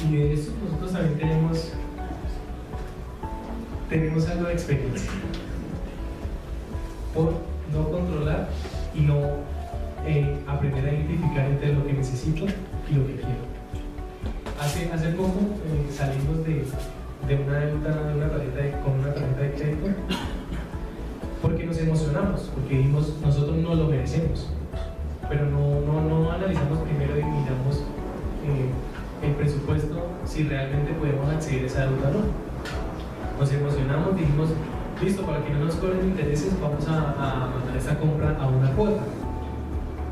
Y de eso nosotros también tenemos algo de experiencia. Por no controlar y no aprender a identificar entre lo que necesito y lo que quiero. Hace poco salimos de una deuda con una tarjeta de crédito porque nos emocionamos, porque dijimos nosotros no lo merecemos, pero no analizamos primero y miramos el presupuesto, si realmente podemos acceder a esa deuda o no. Nos emocionamos, dijimos listo, para que no nos cobren intereses vamos a mandar esa compra a una cuota,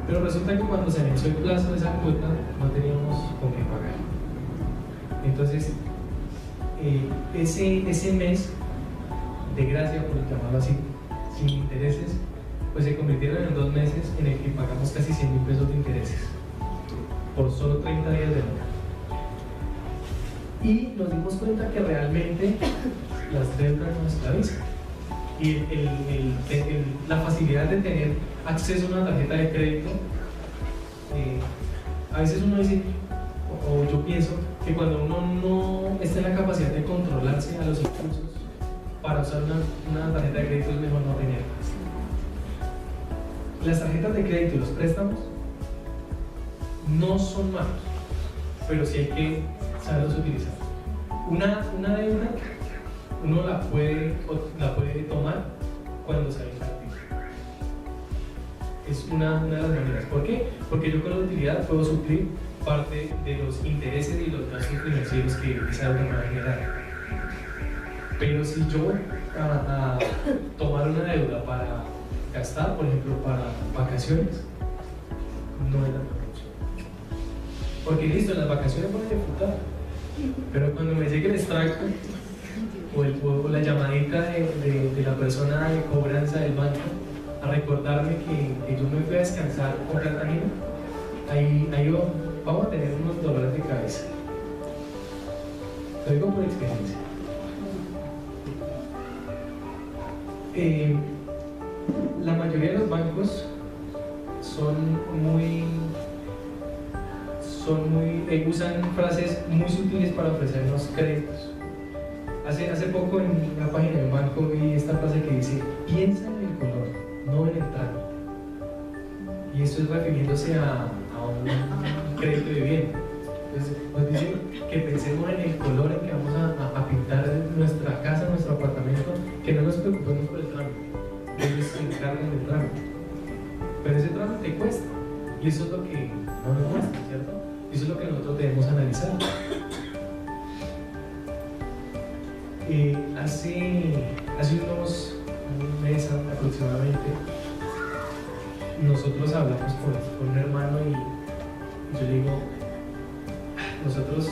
pero resulta que cuando se venció el plazo de esa cuota no teníamos con qué pagar. Entonces ese mes de gracia, por llamarlo así, sin intereses, pues se convirtieron en 2 meses en el que pagamos casi 100.000 pesos de intereses por solo 30 días de deuda. Y nos dimos cuenta que realmente las deudas nos esclavizan. Y la facilidad de tener acceso a una tarjeta de crédito, a veces uno dice, o yo pienso, que cuando uno no está en la capacidad de controlarse a los impulsos para usar una tarjeta de crédito es mejor no tenerlas. Las tarjetas de crédito y los préstamos no son malos, pero sí hay que saberlos utilizar. Una deuda uno la puede tomar cuando sabe invertir. Es una de las maneras. ¿Por qué? Porque yo con la utilidad puedo suplir parte de los intereses y los gastos financieros que esa deuda me va a generar. Pero si yo a tomar una deuda para gastar, por ejemplo, para vacaciones, no es la mejor opción. Porque listo, en las vacaciones puedo disfrutar, pero cuando me llegue el extracto o la llamadita de la persona de cobranza del banco a recordarme que yo me fui a descansar con plata mía, ahí vamos a tener unos dolores de cabeza. Lo digo por experiencia. La mayoría de los bancos usan frases muy sutiles para ofrecernos créditos. Hace poco en una página de un banco vi esta frase que dice: piensa en el color, no en el tramo. Y esto es refiriéndose a un crédito de vivienda. Entonces nos dice que pensemos en el color en que vamos a pintar nuestra casa, nuestro apartamento, que no nos preocupemos por el trámite, ellos se encargan del trámite. Pero ese trámite te cuesta, y eso es lo que no nos muestra, ¿cierto? Y eso es lo que nosotros debemos analizar. Hace un mes aproximadamente, nosotros hablamos con un hermano y yo le digo, nosotros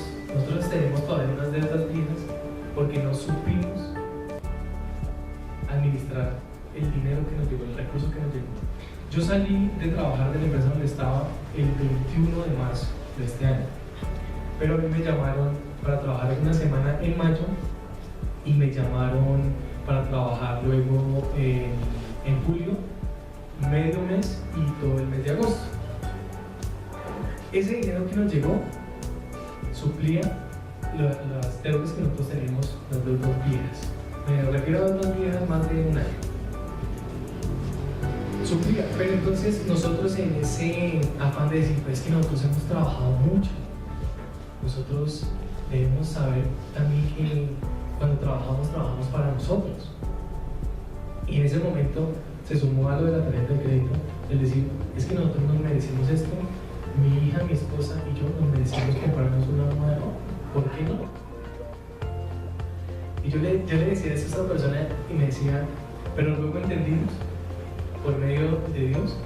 tenemos todavía unas deudas viejas porque no supimos administrar el dinero que nos llegó, el recurso que nos llegó. Yo salí de trabajar de la empresa donde estaba el 21 de marzo de este año, pero a mí me llamaron para trabajar una semana en mayo y me llamaron para trabajar luego en julio, medio mes y todo el mes de agosto. Ese dinero que nos llegó suplía las deudas que nosotros tenemos, las deudas viejas. Me refiero a deudas viejas más de un año. Suplía, pero entonces nosotros en ese afán de decir, pues que nosotros hemos trabajado mucho, nosotros debemos saber también que cuando trabajamos para nosotros. Y en ese momento se sumó a lo de la tarjeta de crédito, es decir, es que nosotros nos merecemos esto, mi hija, mi esposa y yo nos merecemos comprarnos una nueva, ¿por qué no? Y yo le decía eso a esta persona y me decía, pero luego entendimos, por medio de Dios,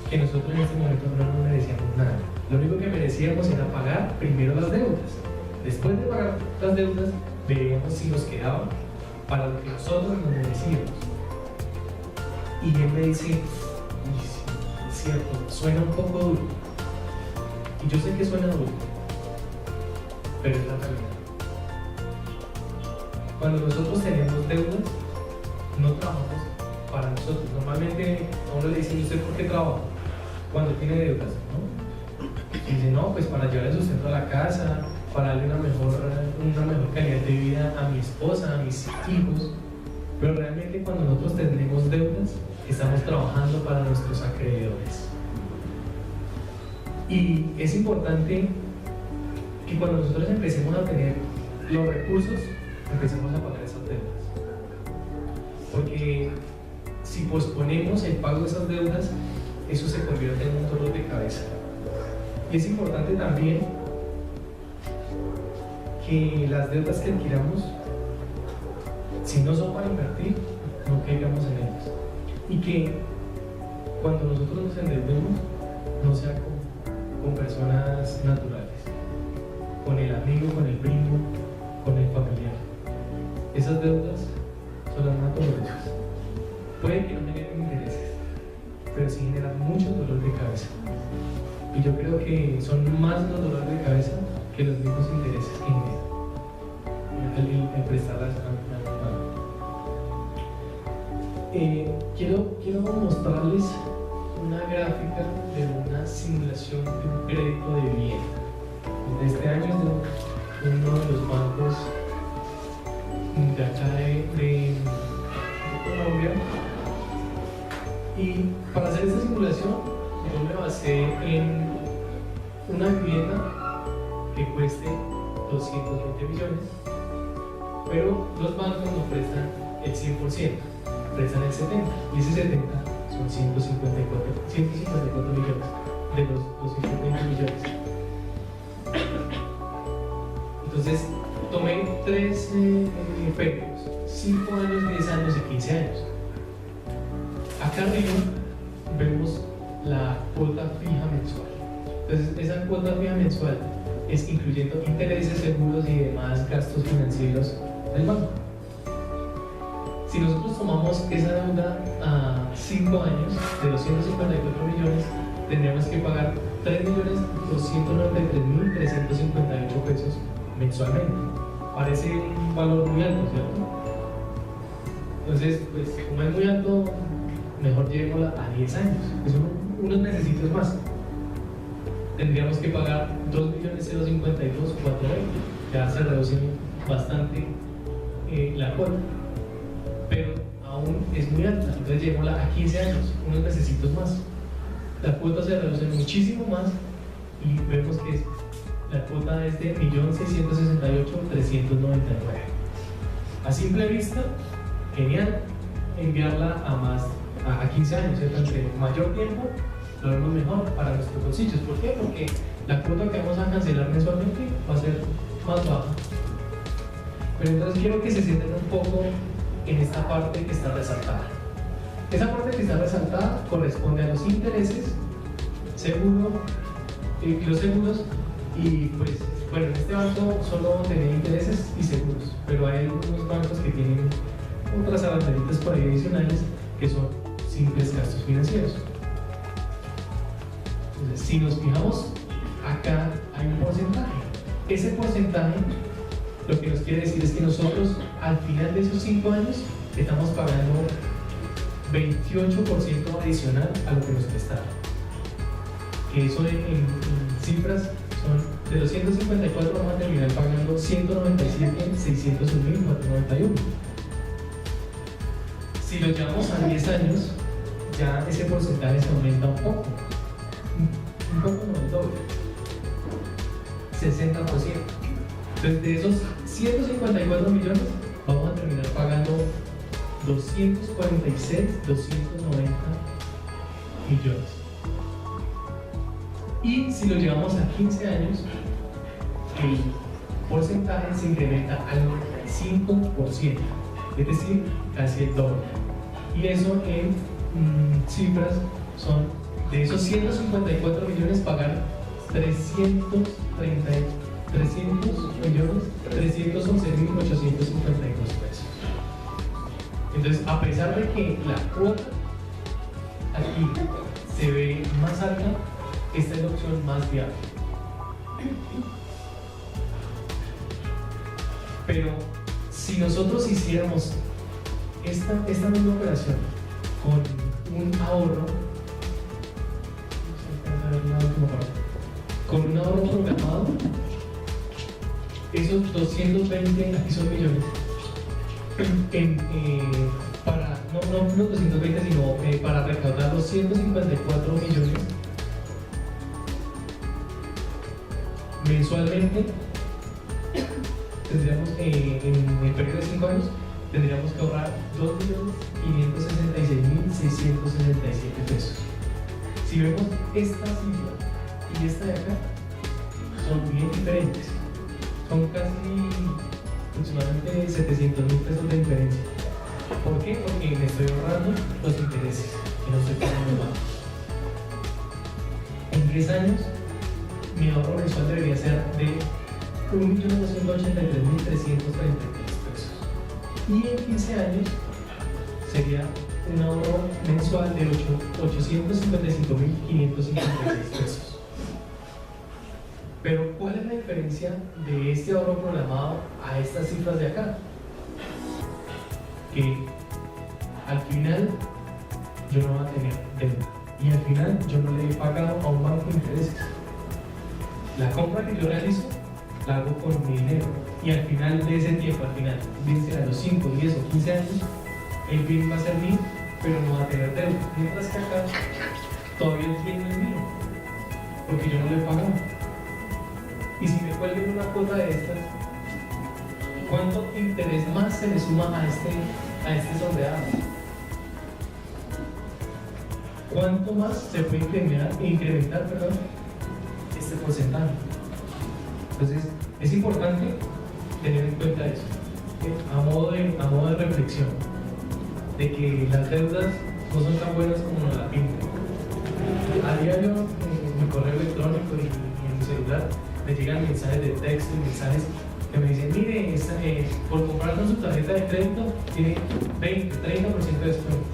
que nosotros en este momento no nos merecíamos nada. Lo único que merecíamos era pagar primero las deudas. Después de pagar las deudas, veríamos si nos quedaba para lo que nosotros nos merecíamos. Y él me dice, es cierto, suena un poco duro. Y yo sé que suena duro, pero es la realidad. Cuando nosotros tenemos deudas, no trabajamos para nosotros. Normalmente a uno le dicen, ¿y usted por qué trabaja? Cuando tiene deudas, ¿no? Y dice, no, pues para llevar el sustento a la casa, para darle una mejor calidad de vida a mi esposa, a mis hijos. Pero realmente cuando nosotros tenemos deudas, estamos estamos trabajando para nuestros acreedores. Y es importante que cuando nosotros empecemos a tener los recursos, empecemos a pagar esas deudas. Porque si posponemos el pago de esas deudas, eso se convierte en un dolor de cabeza. Y es importante también que las deudas que adquiramos, si no son para invertir, no caigamos en ellas. Y que cuando nosotros nos endeudemos, no sea con personas naturales, con el amigo, con el primo, con el familiar. Esas deudas son las más dolorosas. Puede que no generen intereses, pero sí generan mucho dolor de cabeza. Y yo creo que son más los dolores de cabeza que los mismos intereses que generan el prestarlas quiero mostrarles una gráfica de una simulación de un crédito de vivienda. De este año es de uno de los bancos de acá de Colombia. Y para hacer esta simulación, yo me basé en una vivienda que cueste 220 millones, pero los bancos no prestan el 100%, prestan el 70%, y ese 70% son 154 millones de los 220 millones. Entonces, tomé 3 periodos, 5 años, 10 años y 15 años. Acá arriba vemos la cuota fija mensual. Entonces, esa cuota fija mensual es incluyendo intereses, seguros y demás gastos financieros del banco. Si nosotros tomamos esa deuda a 5 años de 254 millones, tendríamos que pagar 3.293.358 pesos mensualmente. Parece un valor muy alto, ¿cierto? Entonces, pues como es muy alto, mejor llevémosla a 10 años, que son unos mesecitos más. Tendríamos que pagar 2.052.420, ya se reduce bastante la cuota, pero aún es muy alta, entonces llevémosla a 15 años, unos mesecitos más. La cuota se reduce muchísimo más y vemos que la cuota es de 1.668.399. A simple vista, genial enviarla a 15 años, ¿cierto? Entre mayor tiempo, lo vemos mejor para nuestros bolsillos. ¿Por qué? Porque la cuota que vamos a cancelar mensualmente va a ser más baja. Pero entonces quiero que se sienten un poco en esta parte que está resaltada. Esa parte que está resaltada corresponde a los intereses, los seguros, y pues, bueno, en este banco solo tenía intereses y seguros, pero hay algunos bancos que tienen otras aranzelitas por ahí adicionales que son simples gastos financieros. Entonces, si nos fijamos, acá hay un porcentaje. Ese porcentaje lo que nos quiere decir es que nosotros al final de esos 5 años estamos pagando 28% adicional a lo que nos prestaron. Que eso en cifras son de los 154, vamos a terminar pagando 197.601.491. Si lo llevamos a 10 años, ya ese porcentaje se aumenta un poco no el doble, 60%. Entonces, de esos 154 millones, vamos a terminar pagando 246.290 millones. Y si lo llevamos a 15 años, el porcentaje se incrementa al 95%, es decir, casi el doble. Y eso en cifras son de esos 154 millones pagar 311.852 pesos. Entonces, a pesar de que la cuota aquí se ve más alta, esta es la opción más viable. Pero si nosotros hiciéramos esta misma operación con un ahorro, programado, esos 220, aquí son millones, para no los 220, sino para recaudar los 154 millones mensualmente, tendríamos en el periodo de 5 años, tendríamos que ahorrar 2.566.667 pesos. Si vemos esta cifra y esta de acá, son bien diferentes. Son casi aproximadamente 700.000 pesos de diferencia. ¿Por qué? Porque me estoy ahorrando los intereses y no estoy pagando más. En 10 años, mi ahorro mensual debería ser de 1.283.333 pesos. Y en 15 años sería un ahorro mensual de 855.556 pesos. Pero, ¿cuál es la diferencia de este ahorro programado a estas cifras de acá? Que al final yo no voy a tener deuda y al final yo no le he pagado a un banco intereses. La compra que yo realizo la hago con mi dinero y al final de ese tiempo, al final, bien sea los 5, 10 o 15 años, el bien va a ser mío, pero no va a tener deuda. Mientras que acá todavía el bien no es mío, porque yo no lo he pagado. Y si me cuelgan una cuota de estas, ¿cuánto interés más se le suma a este sondeado? ¿Cuánto más se puede incrementar este porcentaje? Entonces, es importante tener en cuenta eso, a modo de reflexión, de que las deudas no son tan buenas como nos la pintan. A diario, en mi correo electrónico y en mi celular, me llegan mensajes de texto y mensajes que me dicen, mire, por comprar con su tarjeta de crédito tiene 20, 30% de descuento.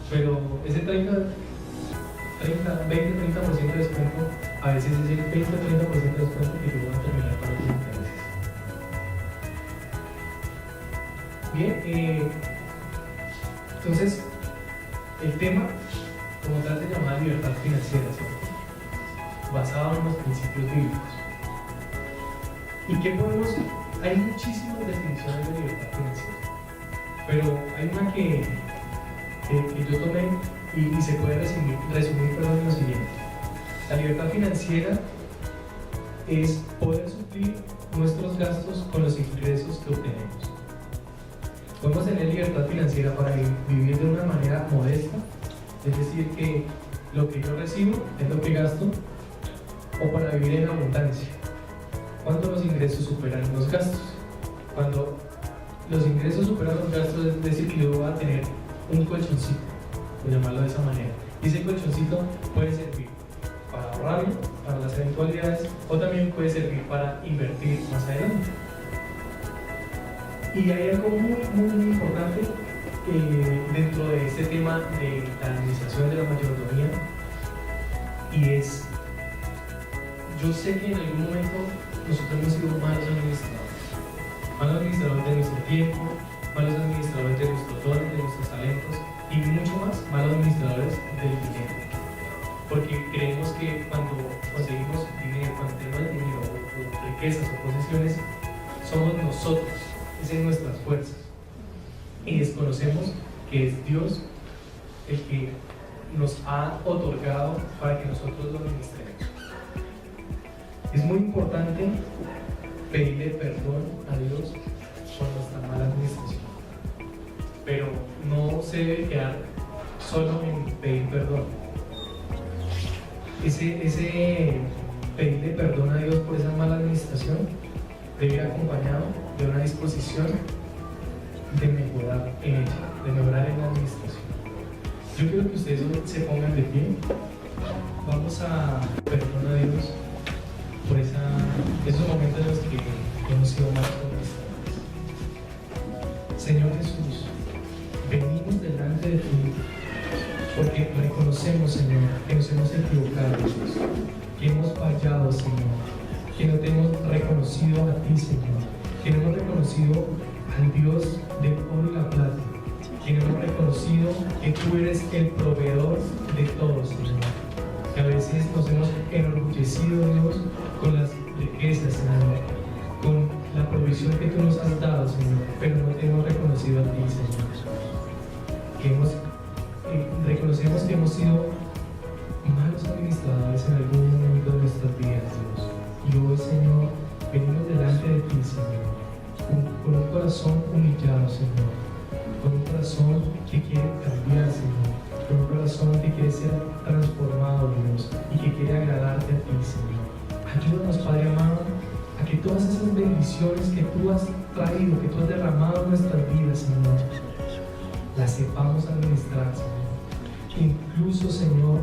Pero ese 20, 30% de descuento, a veces es el 20, 30% de descuento que yo voy a terminar para los intereses. Bien, entonces, el tema, como tal, se llama libertad financiera, ¿cierto? Basado en los principios bíblicos. ¿Y qué podemos? Hay muchísimas definiciones de libertad financiera, pero hay una que yo tomé y se puede resumir en lo siguiente. La libertad financiera es poder suplir nuestros gastos con los ingresos que obtenemos. Podemos tener libertad financiera para vivir de una manera modesta, es decir, que lo que yo recibo es lo que gasto, o para vivir en abundancia, cuando los ingresos superan los gastos. Cuando los ingresos superan los gastos, es decir, que yo voy a tener un colchoncito, por llamarlo de esa manera. Y ese colchoncito puede servir para ahorrarlo, para las eventualidades, o también puede servir para invertir más adelante. Y hay algo muy, muy, muy importante dentro de este tema de la administración de la mayordomía, y es: yo sé que en algún momento nosotros hemos sido malos administradores de nuestro tiempo, malos administradores de nuestros dones, de nuestros talentos, y mucho más, malos administradores del dinero. Porque creemos que cuando conseguimos dinero, cuando tenemos dinero o riquezas o posesiones, somos nosotros, es en nuestras fuerzas. Y desconocemos que es Dios el que nos ha otorgado para que nosotros lo administremos. Es muy importante pedirle perdón a Dios por nuestra mala administración, pero no se debe quedar solo en pedir perdón. Ese pedirle perdón a Dios por esa mala administración debe ir acompañado de una disposición de mejorar en ella, de mejorar en la administración. Yo quiero que ustedes se pongan de pie. Vamos a pedir a Dios por esos momentos en los que hemos sido malos administradores. Señor Jesús, venimos delante de ti porque reconocemos, Señor, que nos hemos equivocado, Jesús, que hemos fallado, Señor, que no te hemos reconocido a ti, Señor, que no hemos reconocido al Dios del oro y la plata, que no hemos reconocido que tú eres el proveedor de todo, Señor. Que a veces nos hemos enorgullecido, Dios, con las riquezas, Señor, con la provisión que tú nos has dado, Señor, pero no te hemos reconocido a ti, Señor. reconocemos que hemos sido malos administradores en algún momento de nuestras vidas, Dios. Y hoy, Señor, venimos delante de ti, Señor, con un corazón humillado, Señor, con un corazón que quiere cambiar, Señor, con un corazón que quiere ser transformado, Dios, y que quiere agradarte a ti, Señor. Ayúdanos, Padre amado, a que todas esas bendiciones que tú has traído, que tú has derramado en nuestras vidas, Señor, las sepamos administrar, Señor. Incluso, Señor,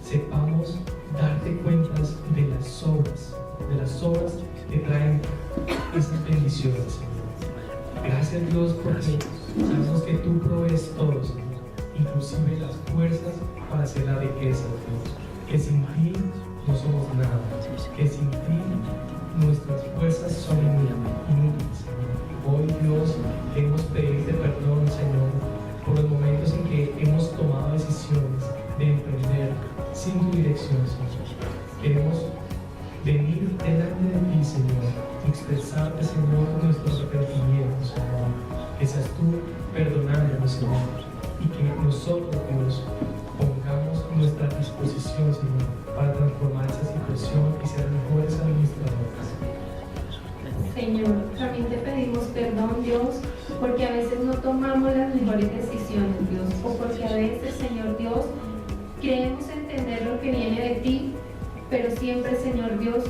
sepamos darte cuentas de las obras que traen esas bendiciones, Señor. Gracias, Dios, porque sabemos que tú provees todo, Señor, inclusive las fuerzas para hacer la riqueza, Dios. Que sin ti no somos nada, que sin ti nuestras fuerzas son inútiles, Señor. Hoy, Dios, queremos pedirte perdón, Señor, por los momentos en que hemos tomado decisiones de emprender sin tu dirección, Señor. Queremos venir delante de ti, Señor, y expresarte, Señor, nuestros arrepentimientos, Señor. Que seas tú perdonándonos, Señor, y que nosotros, Dios, pongamos nuestra disposición, Señor, para transformar esa situación y ser mejores administradores. Señor, también te pedimos perdón, Dios, porque a veces no tomamos las mejores decisiones, Dios, o porque a veces, Señor Dios, creemos entender lo que viene de ti, pero siempre, Señor Dios,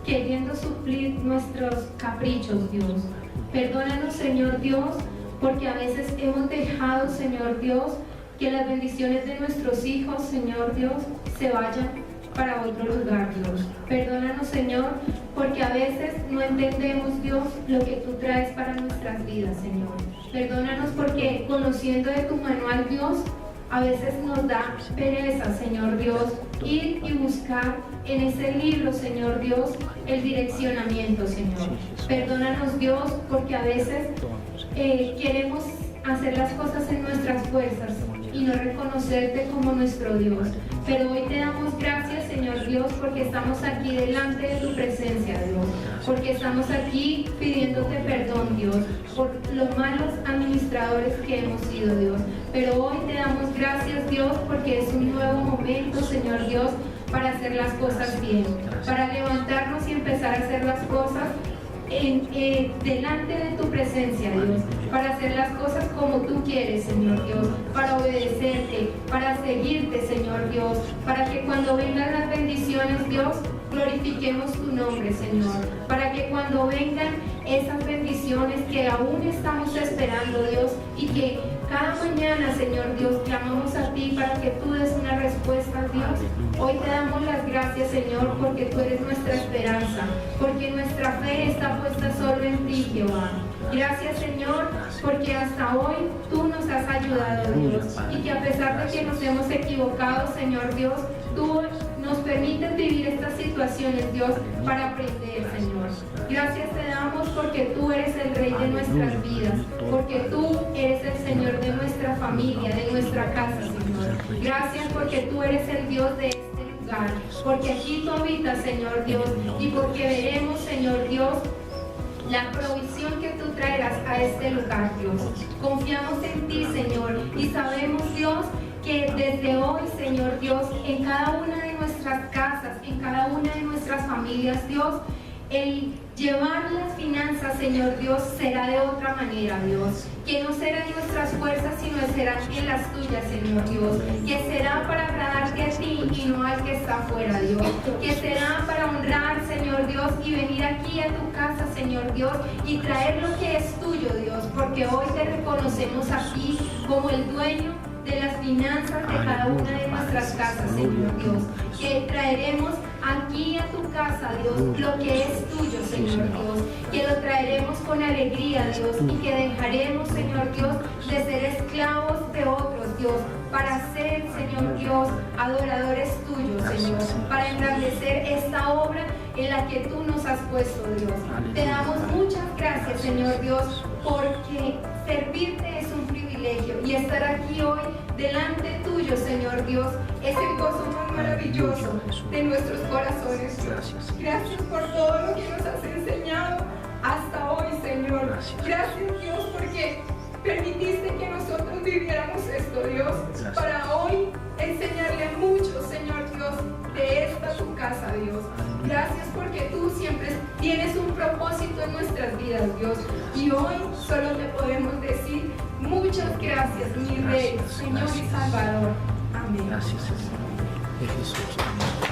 queriendo suplir nuestros caprichos, Dios. Perdónanos, Señor Dios, porque a veces hemos dejado, Señor Dios, que las bendiciones de nuestros hijos, Señor Dios, se vayan para otro lugar, Dios. Perdónanos, Señor, porque a veces no entendemos, Dios, lo que tú traes para nuestras vidas, Señor. Perdónanos porque conociendo de tu manual, Dios, a veces nos da pereza, Señor Dios, ir y buscar en ese libro, Señor Dios, el direccionamiento, Señor. Perdónanos, Dios, porque a veces queremos hacer las cosas en nuestras fuerzas y no reconocerte como nuestro Dios. Pero hoy te damos gracias, Señor Dios, porque estamos aquí delante de tu presencia, Dios. Porque estamos aquí pidiéndote perdón, Dios, por los malos administradores que hemos sido, Dios. Pero hoy te damos gracias, Dios, porque es un nuevo momento, Señor Dios, para hacer las cosas bien. Para levantarnos y empezar a hacer las cosas delante de tu presencia, Dios, para hacer las cosas como tú quieres, Señor Dios, para obedecerte, para seguirte, Señor Dios, para que cuando vengan las bendiciones, Dios, glorifiquemos tu nombre, Señor, para que cuando vengan esas bendiciones que aún estamos esperando, Dios, y que cada mañana, Señor Dios, clamamos a ti para que tú des una respuesta, Dios. Hoy te damos las gracias, Señor, porque tú eres nuestra esperanza, porque nuestra fe está puesta solo en ti, Jehová. Gracias, Señor, porque hasta hoy tú nos has ayudado, Dios, y que a pesar de que nos hemos equivocado, Señor Dios, tú nos permites vivir estas situaciones, Dios, para aprender, Señor. Gracias te damos porque tú eres el Rey de nuestras vidas, porque tú eres el Señor de nuestra familia, de nuestra casa, Señor. Gracias porque tú eres el Dios de este lugar, porque aquí tú habitas, Señor Dios, y porque veremos, Señor Dios, la provisión que tú traerás a este lugar, Dios. Confiamos en ti, Señor, y sabemos, Dios, que desde hoy, Señor Dios, en cada una de nuestras casas, en cada una de nuestras familias, Dios, el llevar las finanzas, Señor Dios, será de otra manera, Dios. Que no será en nuestras fuerzas, sino será en las tuyas, Señor Dios. Que será para agradarte a ti y no al que está afuera, Dios. Que será para honrar, Señor Dios, y venir aquí a tu casa, Señor Dios, y traer lo que es tuyo, Dios. Porque hoy te reconocemos aquí como el dueño de las finanzas de cada una de nuestras casas, Señor Dios. Que traeremos aquí a tu casa, Dios, lo que es tuyo, Señor Dios. Que lo traeremos con alegría, Dios, y que dejaremos, Señor Dios, de ser esclavos de otros, Dios, para ser, Señor Dios, adoradores tuyos, Señor, para engrandecer esta obra en la que tú nos has puesto, Dios. Te damos muchas gracias, Señor Dios, porque servirte es un privilegio y estar aquí hoy delante tuyo, Señor Dios, es el gozo más maravilloso de nuestros corazones. Gracias por todo lo que nos has enseñado hasta hoy, Señor. Gracias, Dios, porque permitiste que nosotros para hoy enseñarle mucho, Señor Dios, de esta tu casa, Dios. Gracias porque tú siempre tienes un propósito en nuestras vidas, Dios. Y hoy solo te podemos decir muchas gracias, mi Rey, Señor y Salvador. Amén. Gracias, Señor. De Jesús. Amén.